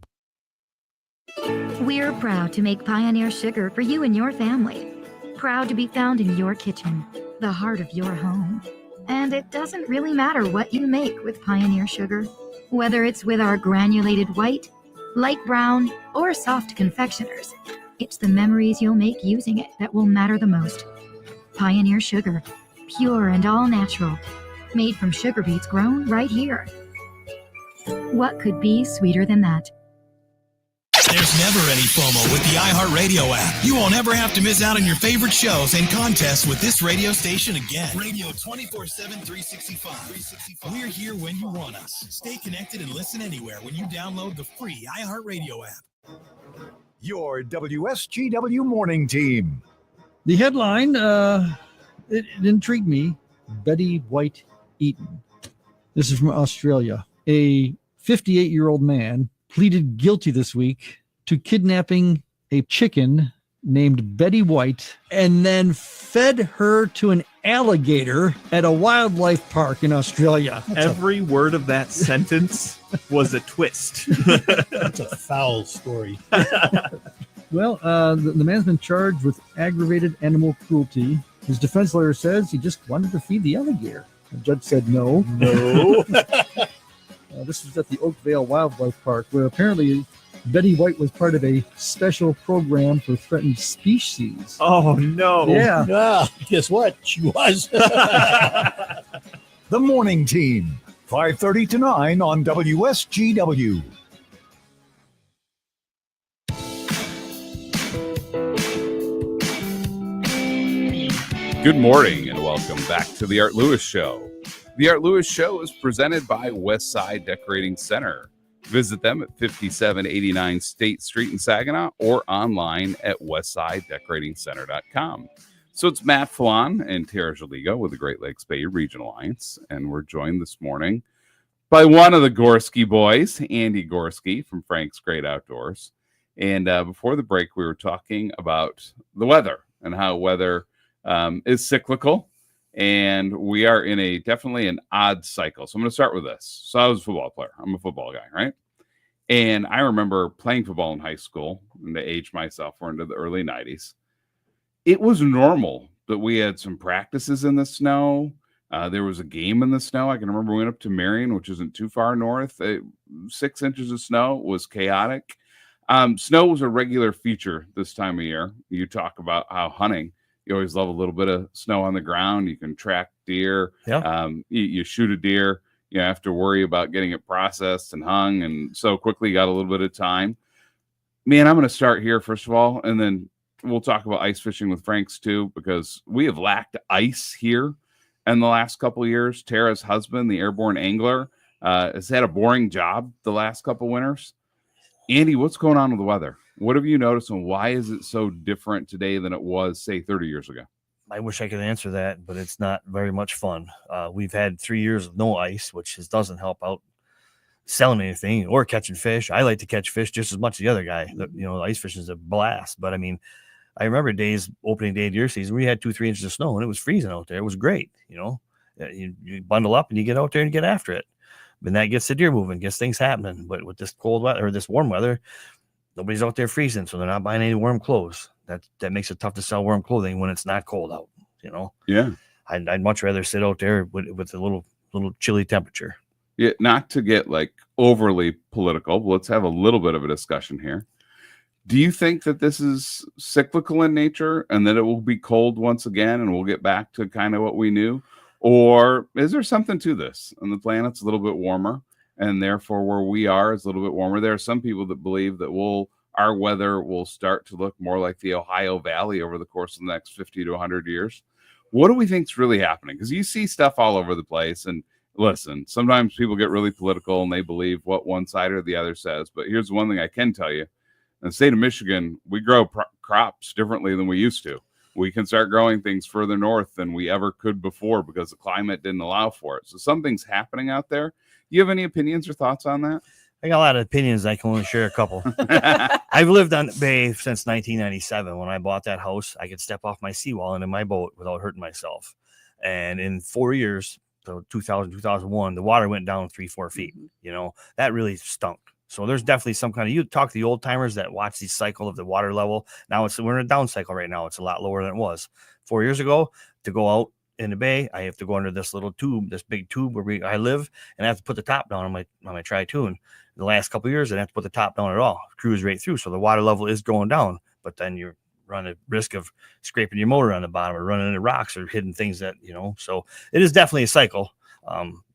Speaker 20: We're proud to make Pioneer Sugar for you and your family. Proud to be found in your kitchen, the heart of your home. And it doesn't really matter what you make with Pioneer Sugar, whether it's with our granulated white, light brown, or soft confectioners. It's the memories you'll make using it that will matter the most. Pioneer Sugar, pure and all natural, made from sugar beets grown right here. What could be sweeter than that?
Speaker 12: There's never any FOMO with the iHeartRadio app. You won't ever have to miss out on your favorite shows and contests with this radio station again. Radio 24/7, 365. We're here when you want us. Stay connected and listen anywhere when you download the free iHeartRadio app.
Speaker 10: Your WSGW morning team.
Speaker 17: The headline, it intrigued me. Betty White Eaton. This is from Australia. A 58-year-old man pleaded guilty this week to kidnapping a chicken named Betty White and then fed her to an alligator at a wildlife park in Australia.
Speaker 18: Every word of that sentence was a twist.
Speaker 19: That's a foul story.
Speaker 17: Well, the man's been charged with aggravated animal cruelty. His defense lawyer says he just wanted to feed the alligator. The judge said no.
Speaker 19: No.
Speaker 17: This was at the Oakvale Wildlife Park, where apparently Betty White was part of a special program for threatened species.
Speaker 18: Oh, no.
Speaker 17: Yeah.
Speaker 19: Guess what? She was.
Speaker 10: The morning team, 5:30 to 9 on WSGW.
Speaker 1: Good morning and welcome back to the Art Lewis Show. The Art Lewis Show is presented by Westside Decorating Center. Visit them at 5789 State Street in Saginaw or online at westsidedecoratingcenter.com. So it's Matt Felan and Tara Jaligo with the Great Lakes Bay Regional Alliance, and we're joined this morning by one of the Gorske boys, Andy Gorske from Frank's Great Outdoors. And before the break, we were talking about the weather and how weather is cyclical, and we are in definitely an odd cycle. So I'm going to start with this. So I was a football player. I'm a football guy, right? And I remember playing football in high school, and to age myself, we're into the early 90s. It was normal that we had some practices in the snow. There was a game in the snow. I can remember we went up to Marion, which isn't too far north. 6 inches of snow was chaotic. Snow was a regular feature this time of year. You talk about how hunting, you always love a little bit of snow on the ground. You can track deer.
Speaker 7: Yeah.
Speaker 1: You shoot a deer. You have to worry about getting it processed and hung. And so quickly you got a little bit of time. Man, I'm going to start here, first of all, and then we'll talk about ice fishing with Frank's too, because we have lacked ice here in the last couple of years. Tara's husband, the airborne angler, has had a boring job the last couple of winters. Andy, what's going on with the weather? What have you noticed, and why is it so different today than it was, say, 30 years ago?
Speaker 7: I wish I could answer that, but it's not very much fun. We've had 3 years of no ice, which doesn't help out selling anything or catching fish. I like to catch fish just as much as the other guy. Ice fishing is a blast. But, I mean, I remember opening day of deer season, we had 2-3 inches of snow, and it was freezing out there. It was great, You bundle up and you get out there and get after it. And that gets the deer moving, gets things happening. But with this cold weather or this warm weather, nobody's out there freezing, so they're not buying any warm clothes. That makes it tough to sell warm clothing when it's not cold out.
Speaker 1: Yeah.
Speaker 7: I'd much rather sit out there with a little chilly temperature.
Speaker 1: Yeah, not to get like overly political, but let's have a little bit of a discussion here. Do you think that this is cyclical in nature and that it will be cold once again and we'll get back to kind of what we knew? Or is there something to this? And the planet's a little bit warmer, and therefore where we are is a little bit warmer. There are some people that believe that our weather will start to look more like the Ohio Valley over the course of the next 50 to 100 years. What do we think is really happening? Because you see stuff all over the place. And listen, sometimes people get really political and they believe what one side or the other says. But here's one thing I can tell you. In the state of Michigan, we grow crops differently than we used to. We can start growing things further north than we ever could before because the climate didn't allow for it. So something's happening out there. Do you have any opinions or thoughts on that?
Speaker 7: I got a lot of opinions. I can only share a couple. I've lived on the bay since 1997. When I bought that house, I could step off my seawall into my boat without hurting myself. And in 4 years, so 2000, 2001, the water went down 3-4 feet. That really stunk. So there's definitely some kind of, you talk to the old timers that watch the cycle of the water level. Now we're in a down cycle right now. It's a lot lower than it was 4 years ago. To go out in the bay, I have to go under this little tube, this big tube where I live, and I have to put the top down on my tri-tune. The last couple of years, I didn't have to put the top down at all. Cruise right through. So the water level is going down, but then you run a risk of scraping your motor on the bottom or running into rocks or hitting things that, so it is definitely a cycle.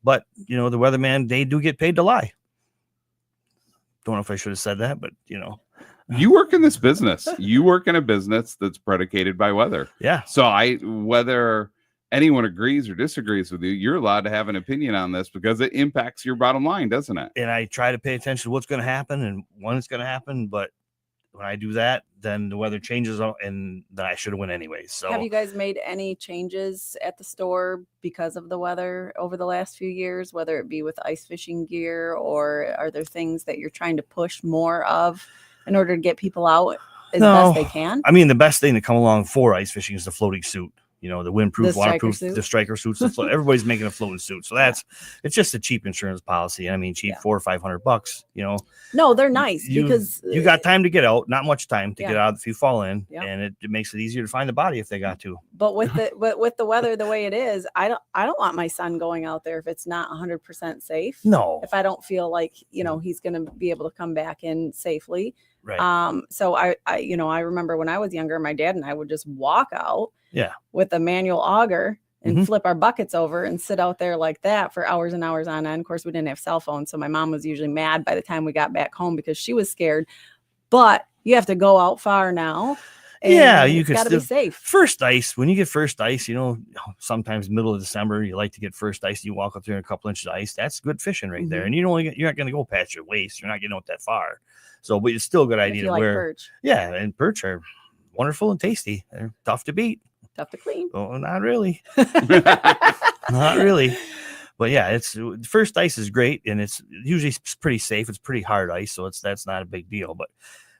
Speaker 7: But the weatherman, they do get paid to lie. Don't know if I should have said that, but
Speaker 1: You work in this business. You work in a business that's predicated by weather.
Speaker 7: Yeah.
Speaker 1: So whether anyone agrees or disagrees with you, you're allowed to have an opinion on this because it impacts your bottom line, doesn't it?
Speaker 7: And I try to pay attention to what's going to happen and when it's going to happen. But when I do that, then the weather changes and then I should have went anyways. So
Speaker 8: have you guys made any changes at the store because of the weather over the last few years, whether it be with ice fishing gear, or are there things that you're trying to push more of in order to get people out as best they can?
Speaker 7: I mean, the best thing to come along for ice fishing is the floating suit. You know, the windproof, waterproof, the striker suits. Everybody's making a floating suit, so it's just a cheap insurance policy. I mean, cheap, $400 or $500. You know,
Speaker 8: no, they're nice because
Speaker 7: you got time to get out, not much time to get out if you fall in, and it makes it easier to find the body if they got to.
Speaker 8: But with the weather the way it is, I don't want my son going out there if it's not 100% safe.
Speaker 7: No,
Speaker 8: if I don't feel like he's going to be able to come back in safely.
Speaker 7: Right.
Speaker 8: So I remember when I was younger, my dad and I would just walk out with a manual auger and flip our buckets over and sit out there like that for hours and hours on end. Of course, we didn't have cell phones, so my mom was usually mad by the time we got back home because she was scared. But you have to go out far now. And
Speaker 7: you
Speaker 8: got to be safe.
Speaker 7: First ice, when you get first ice, sometimes middle of December, you like to get first ice. You walk up there in a couple inches of ice. That's good fishing right there. And you're not going to go past your waist. You're not getting out that far. So, but it's still a good idea to wear.
Speaker 8: Perch.
Speaker 7: Yeah, and perch are wonderful and tasty. They're tough to beat.
Speaker 8: Tough to clean.
Speaker 7: Oh, not really. Not really. But yeah, it's first ice is great, and it's usually pretty safe. It's pretty hard ice, so that's not a big deal. But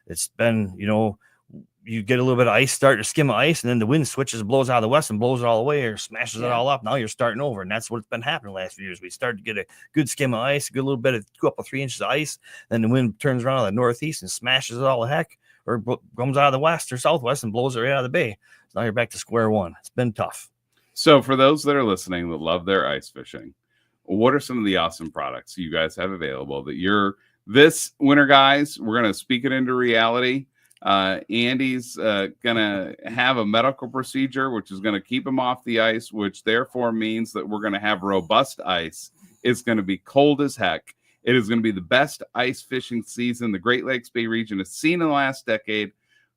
Speaker 7: it's been, you get a little bit of ice, start to skim of ice, and then the wind switches, blows out of the west, and blows it all away or smashes it all up. Now you're starting over, and that's what's been happening the last few years. We start to get a good skim of ice, a good little bit of 2 up to 3 inches of ice, then the wind turns around to the northeast and smashes it all the heck, or comes out of the west or southwest and blows it right out of the bay. So now you're back to square one. It's been tough.
Speaker 1: So for those that are listening that love their ice fishing, what are some of the awesome products you guys have available that this winter, guys, we're going to speak it into reality. Andy's gonna have a medical procedure which is going to keep him off the ice, which therefore means that we're going to have robust ice. It's going to be cold as heck. It is going to be the best ice fishing season the Great Lakes Bay region has seen in the last decade.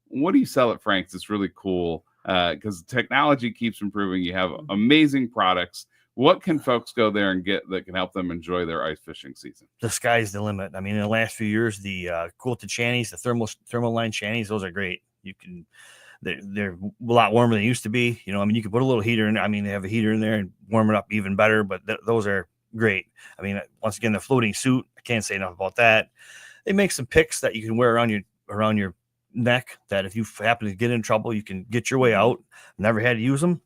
Speaker 1: What do you sell at Frank's? It's really cool because technology keeps improving. You have amazing products. What can folks go there and get that can help them enjoy their ice fishing season?
Speaker 7: The sky's the limit. I mean, in the last few years, the quilted shanties, the thermal line shanties, those are great. They're a lot warmer than they used to be. You can put a little heater in. I mean, they have a heater in there and warm it up even better. But those are great. I mean, once again, the floating suit, I can't say enough about that. They make some picks that you can wear around your neck that if you happen to get in trouble, you can get your way out. Never had to use them.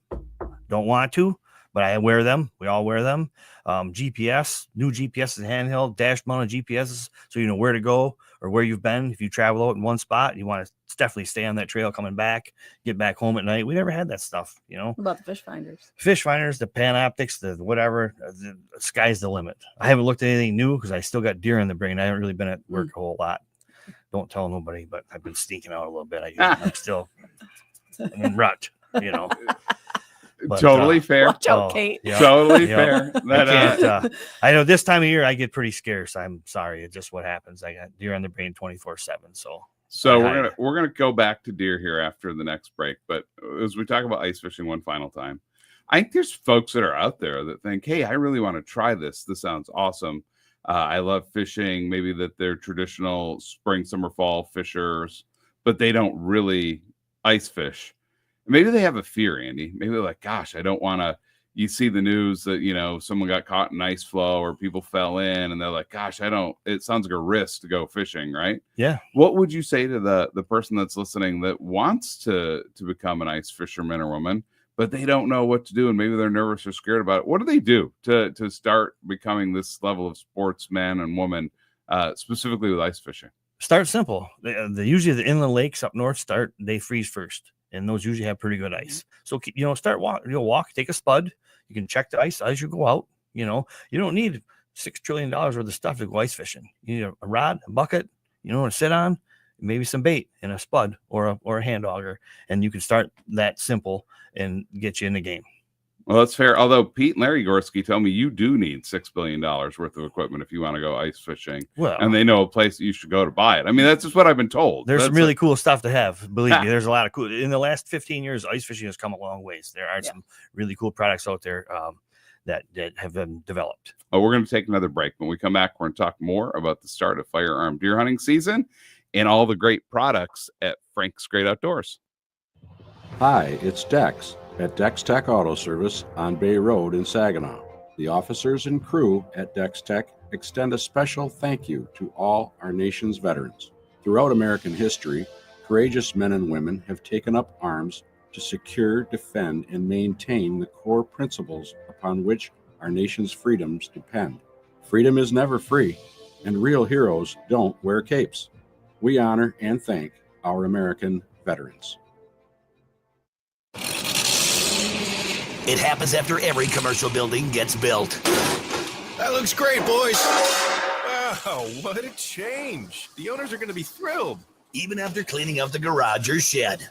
Speaker 7: Don't want to. But I wear them. We all wear them. GPS, new GPS is handheld, dash mounted GPSs, so you know where to go or where you've been. If you travel out in one spot, you want to definitely stay on that trail coming back, get back home at night. We never had that stuff,
Speaker 8: What about the fish finders?
Speaker 7: Fish finders, the Panoptics, the whatever, the sky's the limit. I haven't looked at anything new because I still got deer in the brain. I haven't really been at work a whole lot. Don't tell nobody, but I've been sneaking out a little bit. I'm still in rut,
Speaker 1: But, totally fair.
Speaker 8: Watch out, Kate.
Speaker 1: Totally fair.
Speaker 7: I know this time of year I get pretty scarce. I'm sorry. It's just what happens. I got deer on the brain 24/7. So
Speaker 1: we're gonna go back to deer here after the next break. But as we talk about ice fishing one final time, I think there's folks that are out there that think, hey, I really want to try this. This sounds awesome. I love fishing. Maybe that they're traditional spring, summer, fall fishers, but they don't really ice fish. Maybe they have a fear, Andy. Maybe they're like, gosh, I don't want to. You see the news that, someone got caught in ice flow or people fell in and they're like, gosh, it sounds like a risk to go fishing, right?
Speaker 7: Yeah.
Speaker 1: What would you say to the person that's listening that wants to become an ice fisherman or woman, but they don't know what to do and maybe they're nervous or scared about it? What do they do to start becoming this level of sportsman and woman, specifically with ice fishing?
Speaker 7: Start simple. Usually the inland lakes up north they freeze first. And those usually have pretty good ice. So, start walk, take a spud. You can check the ice as you go out. You don't need $6 trillion worth of stuff to go ice fishing. You need a rod, a bucket, to sit on, maybe some bait and a spud or a hand auger. And you can start that simple and get you in the game.
Speaker 1: Well, that's fair. Although Pete and Larry Gorske tell me you do need $6 billion worth of equipment if you want to go ice fishing.
Speaker 7: Well,
Speaker 1: and they know a place that you should go to buy it. I mean, that's just what I've been told.
Speaker 7: There's
Speaker 1: That's
Speaker 7: some really cool stuff to have. Believe me, there's a lot of cool. In the last 15 years, ice fishing has come a long ways. There are some really cool products out there that have been developed.
Speaker 1: Oh, we're going to take another break. When we come back, we're going to talk more about the start of firearm deer hunting season and all the great products at Frank's Great Outdoors.
Speaker 15: Hi, it's Dex at Dex Tech Auto Service on Bay Road in Saginaw. The officers and crew at Dex Tech extend a special thank you to all our nation's veterans. Throughout American history, courageous men and women have taken up arms to secure, defend, and maintain the core principles upon which our nation's freedoms depend. Freedom is never free, and real heroes don't wear capes. We honor and thank our American veterans.
Speaker 21: It happens after every commercial building gets built.
Speaker 12: That looks great, boys. Wow, what a change. The owners are going to be thrilled.
Speaker 21: Even after cleaning up the garage or shed.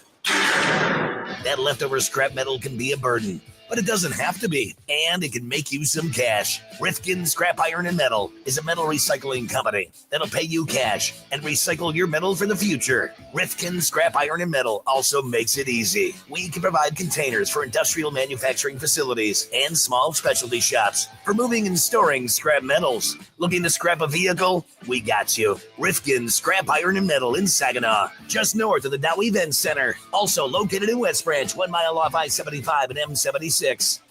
Speaker 21: That leftover scrap metal can be a burden, but it doesn't have to be, and it can make you some cash. Rifkin Scrap Iron and Metal is a metal recycling company that'll pay you cash and recycle your metal for the future. Rifkin Scrap Iron and Metal also makes it easy. We can provide containers for industrial manufacturing facilities and small specialty shops for moving and storing scrap metals. Looking to scrap a vehicle? We got you. Rifkin Scrap Iron and Metal in Saginaw, just north of the Dow Event Center. Also located in West Branch, 1 mile off I-75 and M76.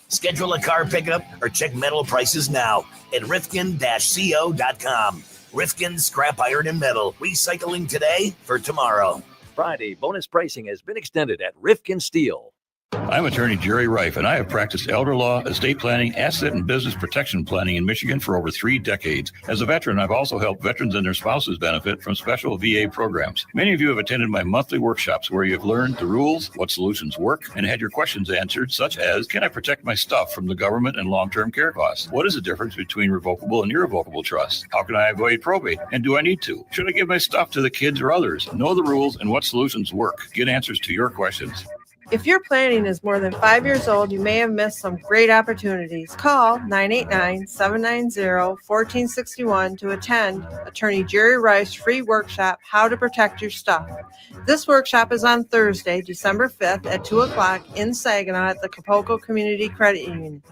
Speaker 21: Schedule a car pickup or check metal prices now at rifkin-co.com. Rifkin Scrap Iron and Metal, recycling today for tomorrow.
Speaker 9: Friday, bonus pricing has been extended at Rifkin Steel.
Speaker 22: I'm attorney Jerry Reif, and I have practiced elder law, estate planning, asset and business protection planning in Michigan for over 3 decades. As a veteran, I've also helped veterans and their spouses benefit from special VA programs. Many of you have attended my monthly workshops where you have learned the rules, what solutions work, and had your questions answered, such as, can I protect my stuff from the government and long-term care costs? What is the difference between revocable and irrevocable trusts? How can I avoid probate? And do I need to? Should I give my stuff to the kids or others? Know the rules and what solutions work. Get answers to your questions.
Speaker 23: If your planning is more than 5 years old, you may have missed some great opportunities. Call 989-790-1461 to attend Attorney Jerry Reif's free workshop, How to Protect Your Stuff. This workshop is on Thursday, December 5th at 2 o'clock in Saginaw at the Capolco Community Credit Union.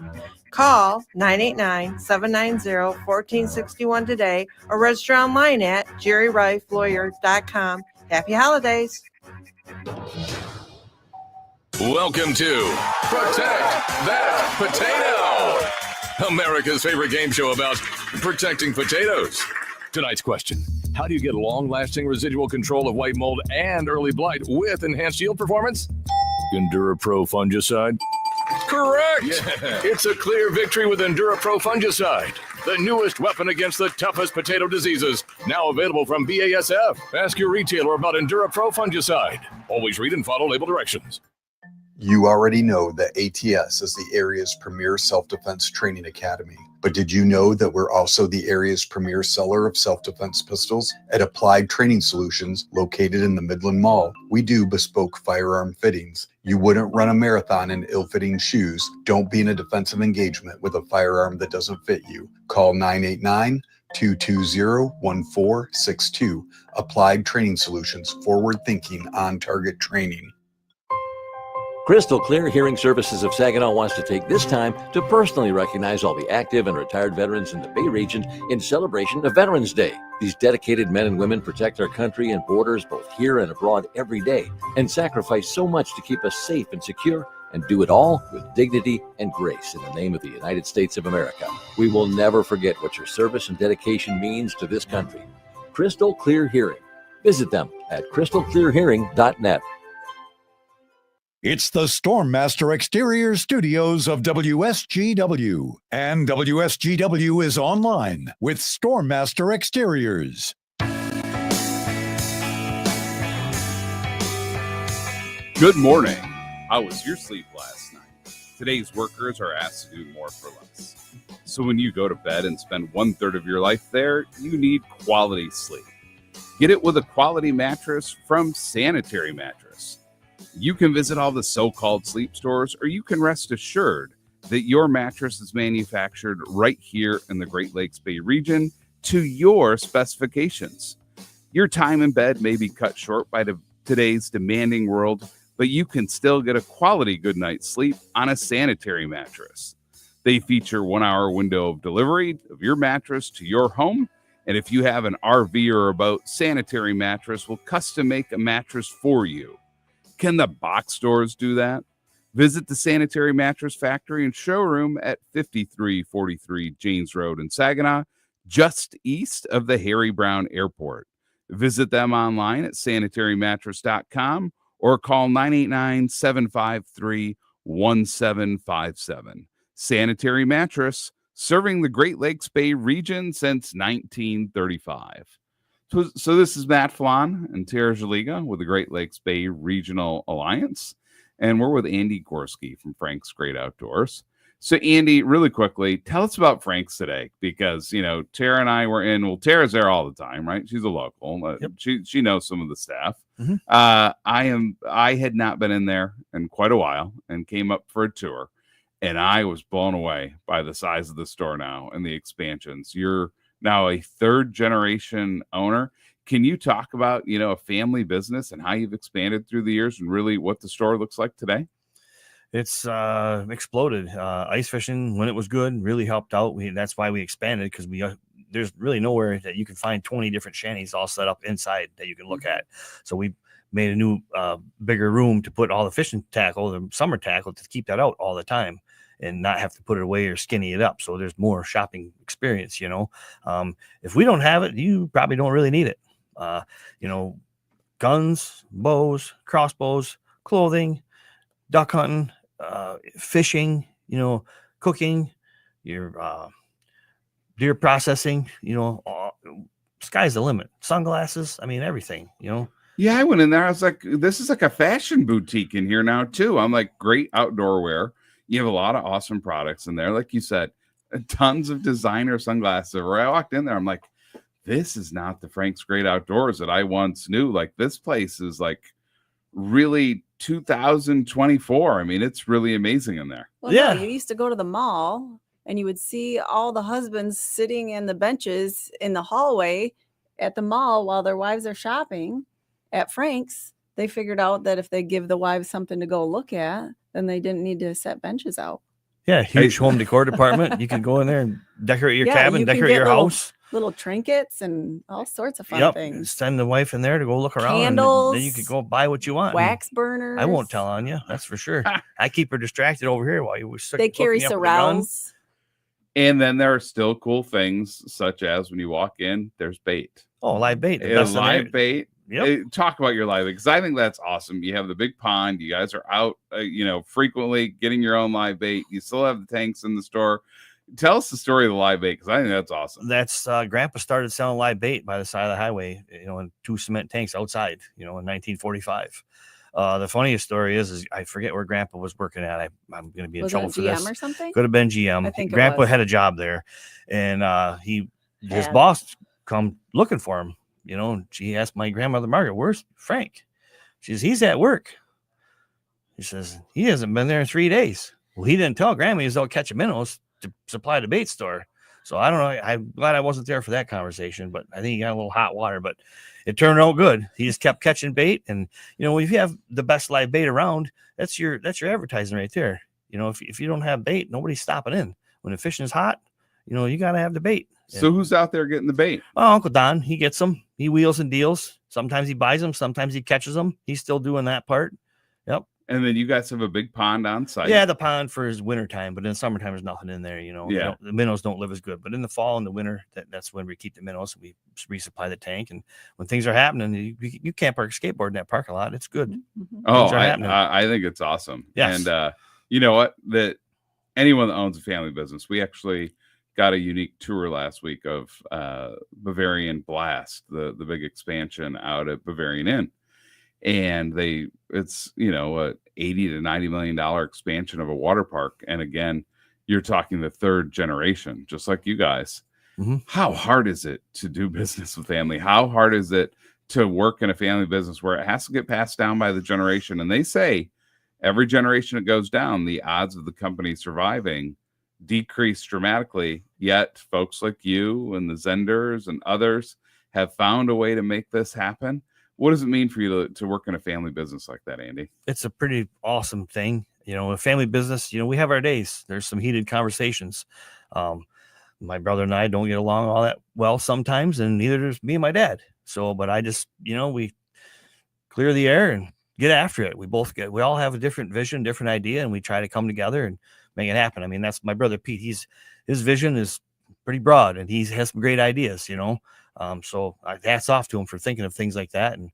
Speaker 23: Call 989-790-1461 today or register online at jerryreiflawyer.com. Happy holidays.
Speaker 12: Welcome to Protect That Potato, America's favorite game show about protecting potatoes. Tonight's question: how do you get long-lasting residual control of white mold and early blight with enhanced yield performance? EnduraPro fungicide? Correct! Yeah. It's a clear victory with EnduraPro fungicide, the newest weapon against the toughest potato diseases. Now available from BASF. Ask your retailer about EnduraPro fungicide. Always read and follow label directions.
Speaker 24: You already know that ATS is the area's premier self-defense training academy. But did you know that we're also the area's premier seller of self-defense pistols? At Applied Training Solutions, located in the Midland Mall, we do bespoke firearm fittings. You wouldn't run a marathon in ill-fitting shoes. Don't be in a defensive engagement with a firearm that doesn't fit you. Call 989-220-1462. Applied Training Solutions, forward-thinking, on-target training.
Speaker 9: Crystal Clear Hearing Services of Saginaw wants to take this time to personally recognize all the active and retired veterans in the Bay region in celebration of Veterans Day. These dedicated men and women protect our country and borders both here and abroad every day and sacrifice so much to keep us safe and secure, and do it all with dignity and grace in the name of the United States of America. We will never forget what your service and dedication means to this country. Crystal Clear Hearing. Visit them at crystalclearhearing.net.
Speaker 10: It's the Stormmaster Exterior Studios of WSGW, and WSGW is online with Stormmaster Exteriors.
Speaker 1: Good morning. How was your sleep last night? Today's workers are asked to do more for less. So when you go to bed and spend 1/3 of your life there, you need quality sleep. Get it with a quality mattress from Sanitary Mattress. You can visit all the so-called sleep stores, or you can rest assured that your mattress is manufactured right here in the Great Lakes Bay region to your specifications. Your time in bed may be cut short by today's demanding world, but you can still get a quality good night's sleep on a sanitary mattress. They feature 1 hour window of delivery of your mattress to your home. And if you have an RV or a boat, Sanitary Mattress will custom make a mattress for you. Can the box stores do that? Visit the Sanitary Mattress Factory and showroom at 5343 Janes Road in Saginaw, just east of the Harry Brown Airport. Visit them online at sanitarymattress.com or call 989-753-1757. Sanitary Mattress, serving the Great Lakes Bay region since 1935. So this is Matt Felan and Tara Jaliga with the Great Lakes Bay Regional Alliance, and we're with Andy Gorske from Frank's Great Outdoors. So Andy, really quickly, tell us about Frank's today, because Tara and I were in. Well, Tara's there all the time, right? She's a local.
Speaker 7: Yep.
Speaker 1: She knows some of the staff.
Speaker 7: Mhm.
Speaker 1: I had not been in there in quite a while and came up for a tour. And I was blown away by the size of the store now and the expansions. You're now a third generation owner. Can you talk about, a family business and how you've expanded through the years and really what the store looks like today?
Speaker 7: It's exploded. Ice fishing, when it was good, really helped out. That's why we expanded, because there's really nowhere that you can find 20 different shanties all set up inside that you can look at. So we made a new bigger room to put all the fishing tackle, the summer tackle, to keep that out all the time and not have to put it away or skinny it up. So there's more shopping experience. If we don't have it, you probably don't really need it. Guns, bows, crossbows, clothing, duck hunting, fishing, cooking, your deer processing, sky's the limit. Sunglasses, everything,
Speaker 1: Yeah, I went in there. I was like, this is like a fashion boutique in here now, too. I'm like, great outdoor wear. You have a lot of awesome products in there. Like you said, tons of designer sunglasses. Where I walked in there, I'm like, this is not the Frank's Great Outdoors that I once knew. Like, this place is like really 2024. It's really amazing in there.
Speaker 8: Well, yeah. No, you used to go to the mall and you would see all the husbands sitting in the benches in the hallway at the mall while their wives are shopping. At Frank's, they figured out that if they give the wives something to go look at, then they didn't need to set benches out.
Speaker 7: Yeah, huge home decor department. You can go in there and decorate your cabin, decorate your house.
Speaker 8: Little trinkets and all sorts of fun things.
Speaker 7: Send the wife in there to go look around.
Speaker 8: Candles.
Speaker 7: And then you could go buy what you want.
Speaker 8: Wax burners.
Speaker 7: I won't tell on you. That's for sure. I keep her distracted over here while you were
Speaker 8: They carry sorrels.
Speaker 1: And then there are still cool things, such as when you walk in, there's bait.
Speaker 7: Oh, live bait.
Speaker 1: Live bait.
Speaker 7: Yep.
Speaker 1: Talk about your live bait, because I think that's awesome. You have the big pond. You guys are out, frequently getting your own live bait. You still have the tanks in the store. Tell us the story of the live bait, because I think that's awesome.
Speaker 7: That's Grandpa started selling live bait by the side of the highway, in 2 cement tanks outside, in 1945. The funniest story is I forget where Grandpa was working at. I'm going to be in trouble for this.
Speaker 8: GM or something?
Speaker 7: Could have been GM.
Speaker 8: I think
Speaker 7: Grandpa had a job there, and his boss come looking for him. She asked my grandmother Margaret, "Where's Frank?" She says, "He's at work." He says, "He hasn't been there in 3 days." Well, he didn't tell Grandma he was out catching minnows to supply the bait store. So I don't know. I'm glad I wasn't there for that conversation, but I think he got a little hot water, but it turned out good. He just kept catching bait. And, if you have the best live bait around, that's your advertising right there. If you don't have bait, nobody's stopping in. When the fishing is hot, you got to have the bait.
Speaker 1: So who's out there getting the bait?
Speaker 7: Oh, Uncle Don. He gets them. He wheels and deals. Sometimes he buys them. Sometimes he catches them. He's still doing that part. Yep.
Speaker 1: And then you guys have a big pond on site.
Speaker 7: Yeah, the pond for his winter time, but in summertime there's nothing in there.
Speaker 1: Yeah.
Speaker 7: The minnows don't live as good. But in the fall and the winter, that's when we keep the minnows. We resupply the tank, and when things are happening, you can't park a skateboard in that parking lot. It's good.
Speaker 1: Oh, I think it's awesome.
Speaker 7: Yes.
Speaker 1: And you know what? That anyone that owns a family business, we actually got a unique tour last week of Bavarian Blast, the big expansion out at Bavarian Inn. And it's a $80 to $90 million expansion of a water park. And again, you're talking the third generation, just like you guys.
Speaker 7: Mm-hmm.
Speaker 1: How hard is it to do business with family? How hard is it to work in a family business where it has to get passed down by the generation? And they say, every generation it goes down, the odds of the company surviving decrease dramatically. Yet folks like you and the Zenders and others have found a way to make this happen. What does it mean for you to work in a family business like that, Andy?
Speaker 7: It's a pretty awesome thing. A family business, we have our days. There's some heated conversations. My brother and I don't get along all that well sometimes, and neither does me and my dad. So, but I just, we clear the air and get after it. We all have a different vision, different idea, and we try to come together and make it happen. I mean, that's my brother, Pete. His vision is pretty broad, and he has some great ideas, so hats off to him for thinking of things like that. And,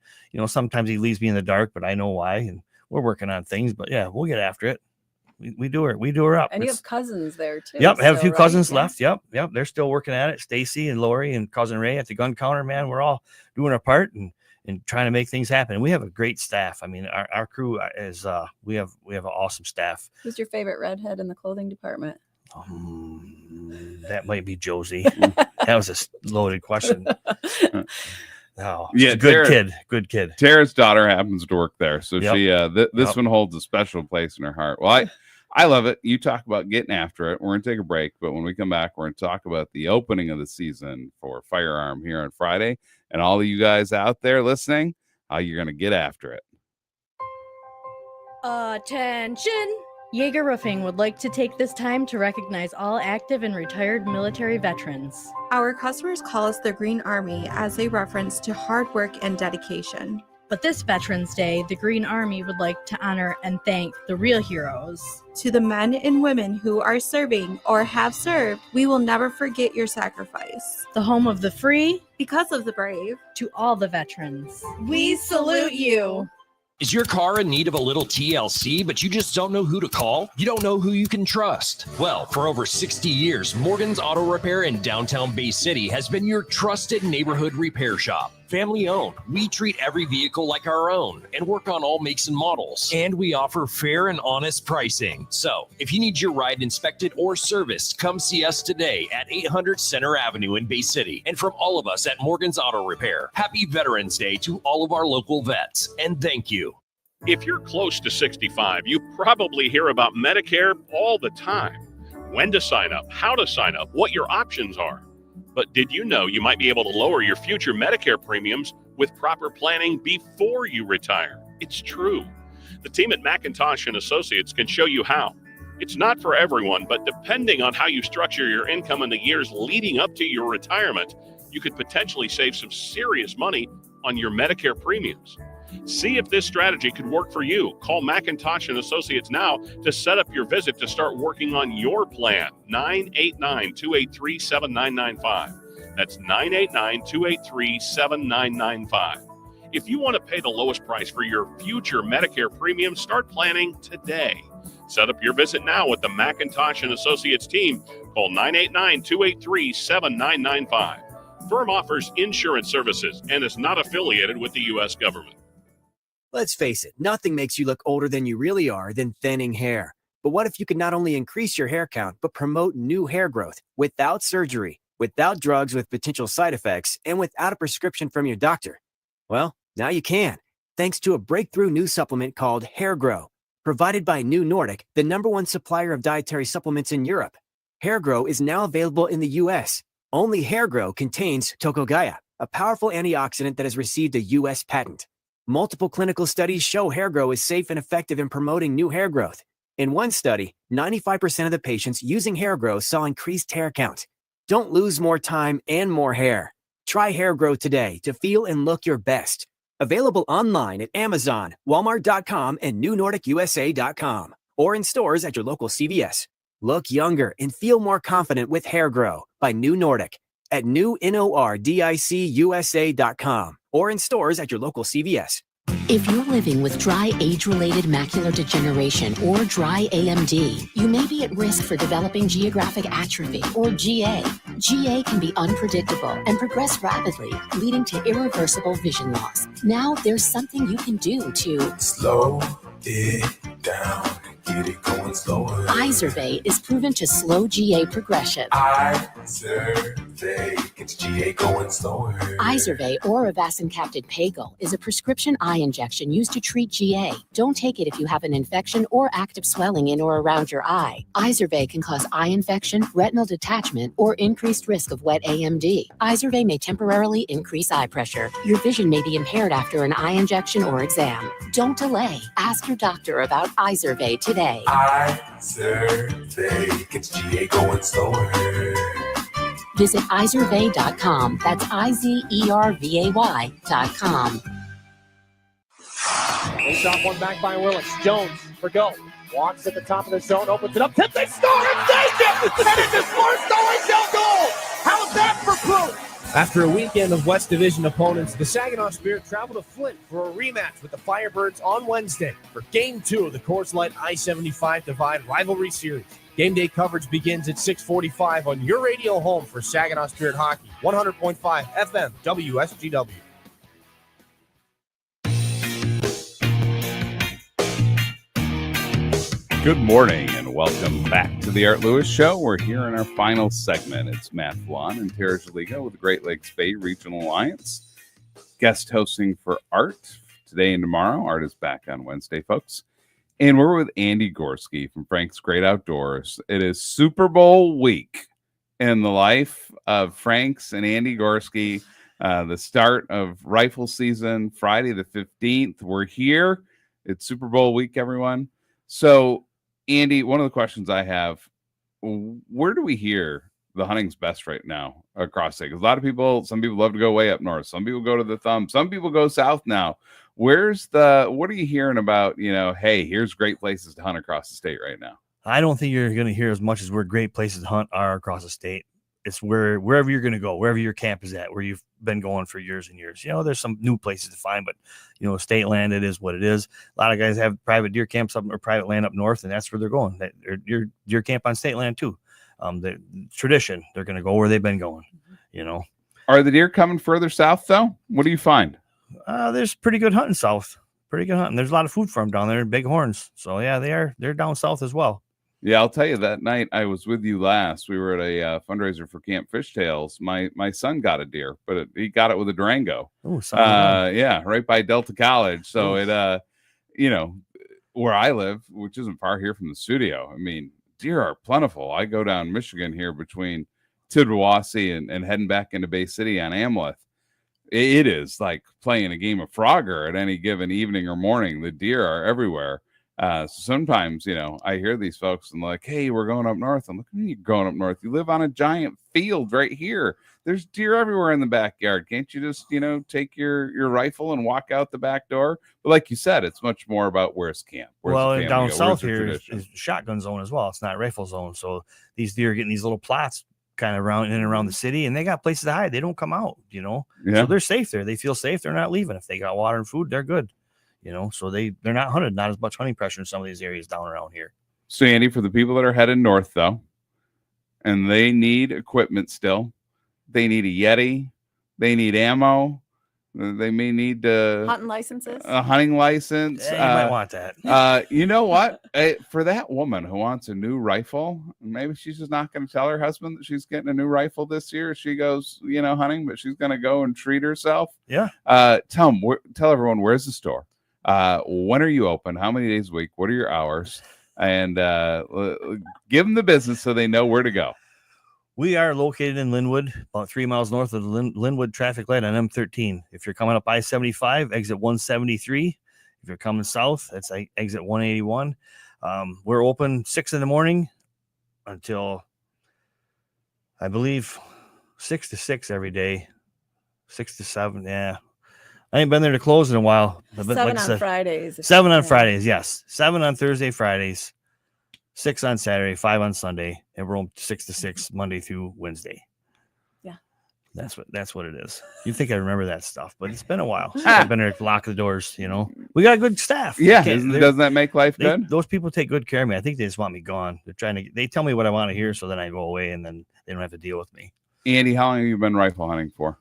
Speaker 7: sometimes he leaves me in the dark, but I know why, and we're working on things, but yeah, we'll get after it. We do her up.
Speaker 8: And you have cousins there too.
Speaker 7: Yep, I have a few cousins left. Yep. They're still working at it. Stacy and Lori and cousin Ray at the gun counter, man. We're all doing our part and trying to make things happen. And we have a great staff. I mean, our crew is we have an awesome staff.
Speaker 8: Who's your favorite redhead in the clothing department?
Speaker 7: That might be Josie. That was a loaded question. Oh,
Speaker 1: yeah,
Speaker 7: good kid.
Speaker 1: Tara's daughter happens to work there, so
Speaker 7: Yep.
Speaker 1: she this one holds a special place in her heart. Well, I love it. You talk about getting after it. We're gonna take a break, but when we come back, we're gonna talk about the opening of the season for Firearm here on Friday, and all of you guys out there listening, how you're gonna get after it.
Speaker 2: Attention! Jaeger Roofing would like to take this time to recognize all active and retired military veterans.
Speaker 3: Our customers call us the Green Army as a reference to hard work and dedication.
Speaker 2: But this Veterans Day, the Green Army would like to honor and thank the real heroes.
Speaker 3: To the men and women who are serving or have served, we will never forget your sacrifice.
Speaker 2: The home of the free,
Speaker 3: because of the brave.
Speaker 2: To all the veterans,
Speaker 3: we salute you.
Speaker 4: Is your car in need of a little TLC, but you just don't know who to call? You don't know who you can trust? Well, for over 60 years, Morgan's Auto Repair in downtown Bay City has been your trusted neighborhood repair shop. Family owned, we treat every vehicle like our own and work on all makes and models. And we offer fair and honest pricing. So, if you need your ride inspected or serviced, come see us today at 800 Center Avenue in Bay City. And from all of us at Morgan's Auto Repair, happy Veterans Day to all of our local vets. And thank you.
Speaker 6: If you're close to 65, you probably hear about Medicare all the time. When to sign up, how to sign up, what your options are. But did you know you might be able to lower your future Medicare premiums with proper planning before you retire? It's true. The team at McIntosh & Associates can show you how. It's not for everyone, but depending on how you structure your income in the years leading up to your retirement, you could potentially save some serious money on your Medicare premiums. See if this strategy could work for you. Call McIntosh & Associates now to set up your visit to start working on your plan. 989-283-7995. That's 989-283-7995. If you want to pay the lowest price for your future Medicare premium, start planning today. Set up your visit now with the McIntosh & Associates team. Call 989-283-7995. Firm offers insurance services and is not affiliated with the U.S. government.
Speaker 25: Let's face it, nothing makes you look older than you really are than thinning hair. But what if you could not only increase your hair count, but promote new hair growth without surgery, without drugs with potential side effects, and without a prescription from your doctor? Well, now you can, thanks to a breakthrough new supplement called Hair Grow, provided by New Nordic, the #1 supplier of dietary supplements in Europe. Hair Grow is now available in the U.S. Only Hair Grow contains Tocogaya, a powerful antioxidant that has received a U.S. patent. Multiple clinical studies show Hair Grow is safe and effective in promoting new hair growth. In one study, 95% of the patients using Hair Grow saw increased hair count. Don't lose more time and more hair. Try Hair Grow today to feel and look your best. Available online at Amazon, Walmart.com, and NewNordicUSA.com, or in stores at your local CVS. Look younger and feel more confident with Hair Grow by New Nordic at NewNordicUSA.com, or in stores at your local CVS.
Speaker 26: If you're living with dry age-related macular degeneration or dry AMD, you may be at risk for developing geographic atrophy or GA. GA can be unpredictable and progress rapidly, leading to irreversible vision loss. Now there's something you can do to
Speaker 27: slow it down.
Speaker 5: get it going slower.
Speaker 26: Izervay is proven to slow GA progression.
Speaker 5: Izervay gets GA going slower.
Speaker 26: Izervay or avacincaptad pagel is a prescription eye injection used to treat GA. Don't take it if you have an infection or active swelling in or around your eye. Izervay can cause eye infection, retinal detachment, or increased risk of wet AMD. Izervay may temporarily increase eye pressure. Your vision may be impaired after an eye injection or exam. Don't delay. Ask your doctor about Izervay today.
Speaker 5: Izervay gets GA going slower.
Speaker 26: Visit Izervay.com. That's IZERVAY.com.
Speaker 11: Face off one back by Willis. Jones for go. Walks at the top of the zone, opens it up, tips, they score, and takes it! And it's his first OHL goal! How's that for proof? After a weekend of West Division opponents, the Saginaw Spirit travel to Flint for a rematch with the Firebirds on Wednesday for Game 2 of the Coors Light I-75 Divide Rivalry Series. Game day coverage begins at 6:45 on your radio home for Saginaw Spirit Hockey, 100.5 FM WSGW.
Speaker 1: Good morning and welcome back to the Art Lewis Show. We're here in our final segment. It's Matt Felan and Tara Jaliga with the Great Lakes Bay Regional Alliance. Guest hosting for Art today and tomorrow. Art is back on Wednesday, folks. And we're with Andy Gorske from Frank's Great Outdoors. It is Super Bowl week in the life of Frank's and Andy Gorske. The start of rifle season, Friday the 15th. We're here. It's Super Bowl week, everyone. So, Andy, one of the questions I have, where do we hear the hunting's best right now across state? Because a lot of people, some people love to go way up north. Some people go to the thumb. Some people go south now. What are you hearing about, hey, here's great places to hunt across the state right now?
Speaker 7: I don't think you're going to hear as much as where great places to hunt are across the state. It's wherever you're going to go, wherever your camp is at, where you've been going for years and years. There's some new places to find, but state land, it is what it is. A lot of guys have private deer camps up or private land up north, and that's where they're going. Your deer camp on state land too. The tradition, they're going to go where they've been going.
Speaker 1: Are the deer coming further south though? What do you find?
Speaker 7: There's pretty good hunting south. Pretty good hunting. There's a lot of food for them down there in Big Horns. So yeah, they're down south as well.
Speaker 1: Yeah, I'll tell you, that night I was with you last, we were at a fundraiser for Camp Fishtails. My son got a deer, but he got it with a Durango.
Speaker 7: Oh,
Speaker 1: yeah, right by Delta College. So it, where I live, which isn't far here from the studio, I mean, deer are plentiful. I go down Michigan here between Tidwawasee and heading back into Bay City on Amleth. It is like playing a game of Frogger at any given evening or morning. The deer are everywhere. So sometimes, I hear these folks and like, hey, we're going up north. I'm looking at you going up north. You live on a giant field right here. There's deer everywhere in the backyard. Can't you just, take your rifle and walk out the back door? But like you said, it's much more about where's camp.
Speaker 7: Well, down south here is shotgun zone as well. It's not rifle zone. So these deer are getting these little plots kind of around in and around the city, and they got places to hide. They don't come out,
Speaker 1: Yeah.
Speaker 7: So they're safe there. They feel safe. They're not leaving. If they got water and food, they're good. So they're not hunted, not as much hunting pressure in some of these areas down around here.
Speaker 1: So, Andy, for the people that are headed north, though, and they need equipment still, they need a Yeti, they need ammo, they may need
Speaker 8: hunting licenses,
Speaker 1: a hunting license.
Speaker 7: Yeah, you might want that.
Speaker 1: You know what? For that woman who wants a new rifle, maybe she's just not going to tell her husband that she's getting a new rifle this year. She goes, hunting, but she's going to go and treat herself.
Speaker 7: Yeah.
Speaker 1: Tell everyone, where's the store? When are you open? How many days a week? What are your hours? And give them the business so they know where to go.
Speaker 7: We are located in Linwood, about 3 miles north of the Linwood traffic light on M13. If you're coming up I-75, exit 173. If you're coming south, that's exit 181. We're open 6 in the morning until, I believe, 6 to 6 every day. 6 to 7, yeah. I ain't been there to close in a while.
Speaker 8: 7 on Fridays.
Speaker 7: 7 on Fridays, yes. 7 on Thursday, Fridays. 6 on Saturday, 5 on Sunday, and we're on 6 to 6 Monday through Wednesday.
Speaker 8: Yeah.
Speaker 7: That's what it is. You think I remember that stuff, but it's been a while. I've been there to lock the doors, We got a good staff.
Speaker 1: Yeah. Doesn't that make life good?
Speaker 7: Those people take good care of me. I think they just want me gone. They tell me what I want to hear, so then I go away and then they don't have to deal with me.
Speaker 1: Andy, how long have you been rifle hunting for?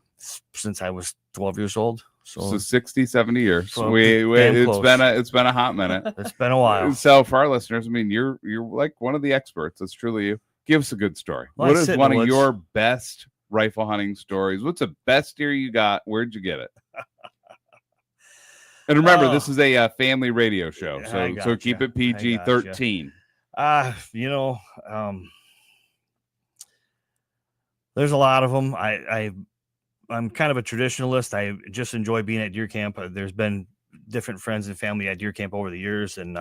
Speaker 7: Since I was 12 years old.
Speaker 1: So 60, 70 years.
Speaker 7: So
Speaker 1: It's been a hot minute.
Speaker 7: It's been a while.
Speaker 1: So for our listeners, I mean, you're like one of the experts. That's truly you. Give us a good story.
Speaker 7: Well,
Speaker 1: what is one of your best rifle hunting stories? What's the best deer you got? Where'd you get it? And remember, this is a family radio show, so keep it PG-13.
Speaker 7: There's a lot of them. I'm kind of a traditionalist. I just enjoy being at deer camp. There's been different friends and family at deer camp over the years. And,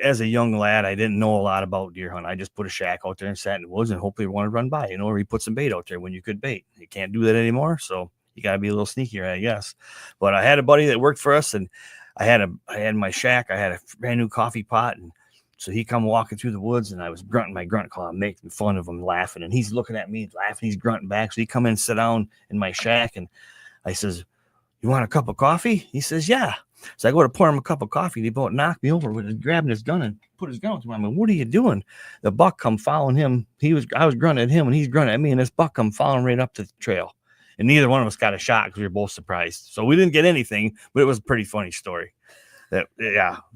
Speaker 7: as a young lad, I didn't know a lot about deer hunt. I just put a shack out there and sat in the woods and hopefully want to run by, or you put some bait out there when you could bait. You can't do that anymore. So you got to be a little sneakier, I guess. But I had a buddy that worked for us, and I had my shack. I had a brand new coffee pot, and so he come walking through the woods, and I was grunting my grunt call, making fun of him, laughing, and he's looking at me, laughing. He's grunting back. So he come in and sit down in my shack, and I says, "You want a cup of coffee?" He says, "Yeah." So I go to pour him a cup of coffee, and he about knocked me over with grabbing his gun and put his gun to him. I mean, "What are you doing?" The buck come following him. I was grunting at him, and he's grunting at me, and this buck come following right up to the trail. And neither one of us got a shot because we were both surprised. So we didn't get anything, but it was a pretty funny story.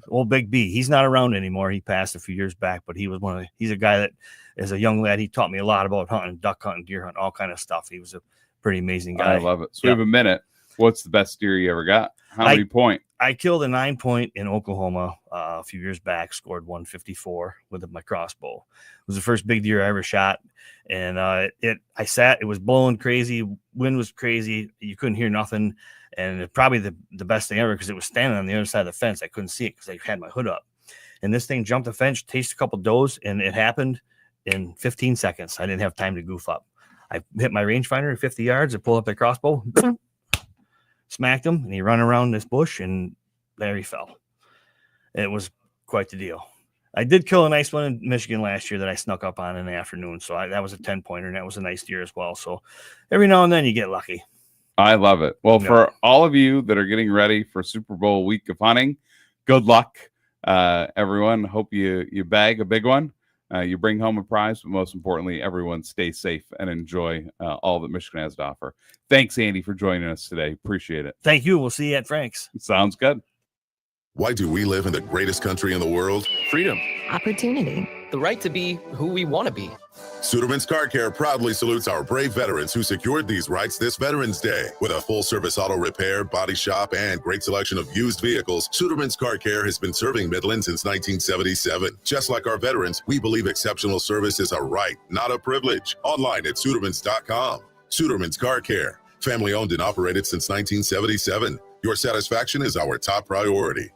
Speaker 7: Old Big B. He's not around anymore. He passed a few years back, but he's a guy that, as a young lad, he taught me a lot about hunting, duck hunting, deer hunting, all kind of stuff. He was a pretty amazing guy.
Speaker 1: I love it. So we have a minute. What's the best deer you ever got? How many point?
Speaker 7: I killed a 9-point in Oklahoma a few years back, scored 154 with my crossbow. It was the first big deer I ever shot. And it was blowing crazy. Wind was crazy. You couldn't hear nothing. And probably the best thing ever, because it was standing on the other side of the fence. I couldn't see it because I had my hood up. And this thing jumped the fence, tasted a couple does, and it happened in 15 seconds. I didn't have time to goof up. I hit my rangefinder at 50 yards. I pulled up the crossbow, smacked him, and he ran around this bush, and there he fell. It was quite the deal. I did kill a nice one in Michigan last year that I snuck up on in the afternoon. So that was a 10-pointer, and that was a nice deer as well. So every now and then you get lucky.
Speaker 1: I love it. Well, for all of you that are getting ready for Super Bowl week of hunting, good luck, everyone. Hope you bag a big one. You bring home a prize, but most importantly, everyone stay safe and enjoy all that Michigan has to offer. Thanks, Andy, for joining us today. Appreciate it.
Speaker 7: Thank you. We'll see you at Frank's.
Speaker 1: Sounds good.
Speaker 13: Why do we live in the greatest country in the world?
Speaker 14: Freedom.
Speaker 16: Opportunity.
Speaker 14: The right to be who we want to be.
Speaker 13: Suderman's Car Care proudly salutes our brave veterans who secured these rights this Veterans Day. With a full-service auto repair, body shop, and great selection of used vehicles, Suderman's Car Care has been serving Midland since 1977. Just like our veterans, we believe exceptional service is a right, not a privilege. Online at Sudermans.com. Suderman's Car Care. Family owned and operated since 1977. Your satisfaction is our top priority.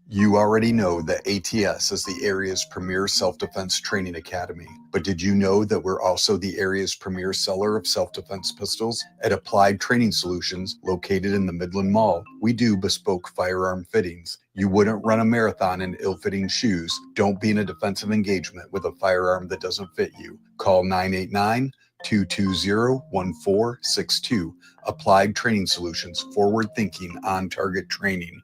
Speaker 24: You already know that ATS is the area's premier self-defense training academy, but did you know that we're also the area's premier seller of self-defense pistols? At Applied Training Solutions, located in the Midland Mall, we do bespoke firearm fittings. You wouldn't run a marathon in ill-fitting shoes. Don't be in a defensive engagement with a firearm that doesn't fit you. Call 989-220-1462. Applied Training Solutions, forward-thinking, on-target training.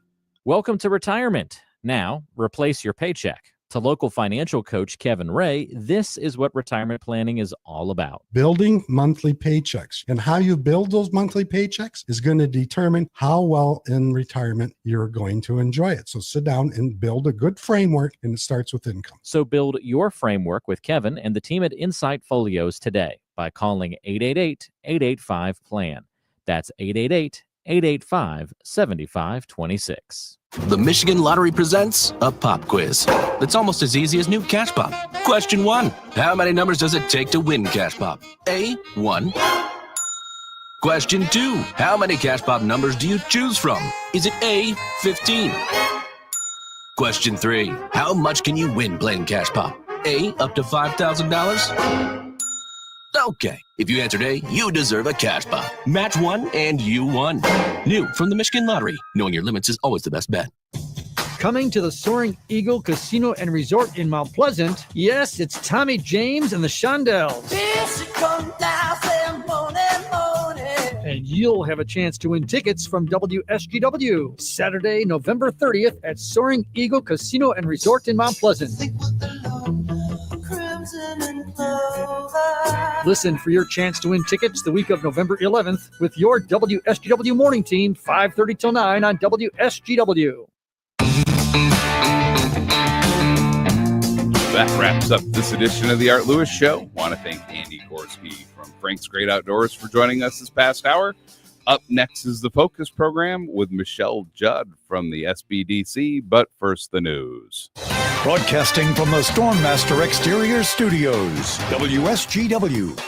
Speaker 17: Welcome to retirement. Now, replace your paycheck. To local financial coach Kevin Ray, this is what retirement planning is all about.
Speaker 18: Building monthly paychecks. And how you build those monthly paychecks is going to determine how well in retirement you're going to enjoy it. So sit down and build a good framework, and it starts with income.
Speaker 17: So build your framework with Kevin and the team at Insight Folios today by calling 888-885-PLAN. That's 888-885-7526.
Speaker 20: The Michigan Lottery presents a pop quiz that's almost as easy as new Cash Pop. Question 1. How many numbers does it take to win Cash Pop? A, 1. Question 2. How many Cash Pop numbers do you choose from? Is it A, 15? Question 3. How much can you win playing Cash Pop? A, up to $5,000? Okay, if you answered A, you deserve a Cash Pop. Match 1 and you won. New from the Michigan Lottery. Knowing your limits is always the best bet.
Speaker 27: Coming to the Soaring Eagle Casino and Resort in Mount Pleasant, yes, it's Tommy James and the Shondells. And you'll have a chance to win tickets from WSGW Saturday, November 30th at Soaring Eagle Casino and Resort in Mount Pleasant.
Speaker 28: Crimson and clover.
Speaker 27: Listen for your chance to win tickets the week of November 11th with your WSGW morning team, 5:30 till 9 on WSGW.
Speaker 1: That wraps up this edition of the Art Lewis Show. Want to thank Andy Gorske from Frank's Great Outdoors for joining us this past hour. Up next is the Focus program with Michelle Judd from the SBDC, but first the news.
Speaker 10: Broadcasting from the Stormmaster Exterior Studios, WSGW.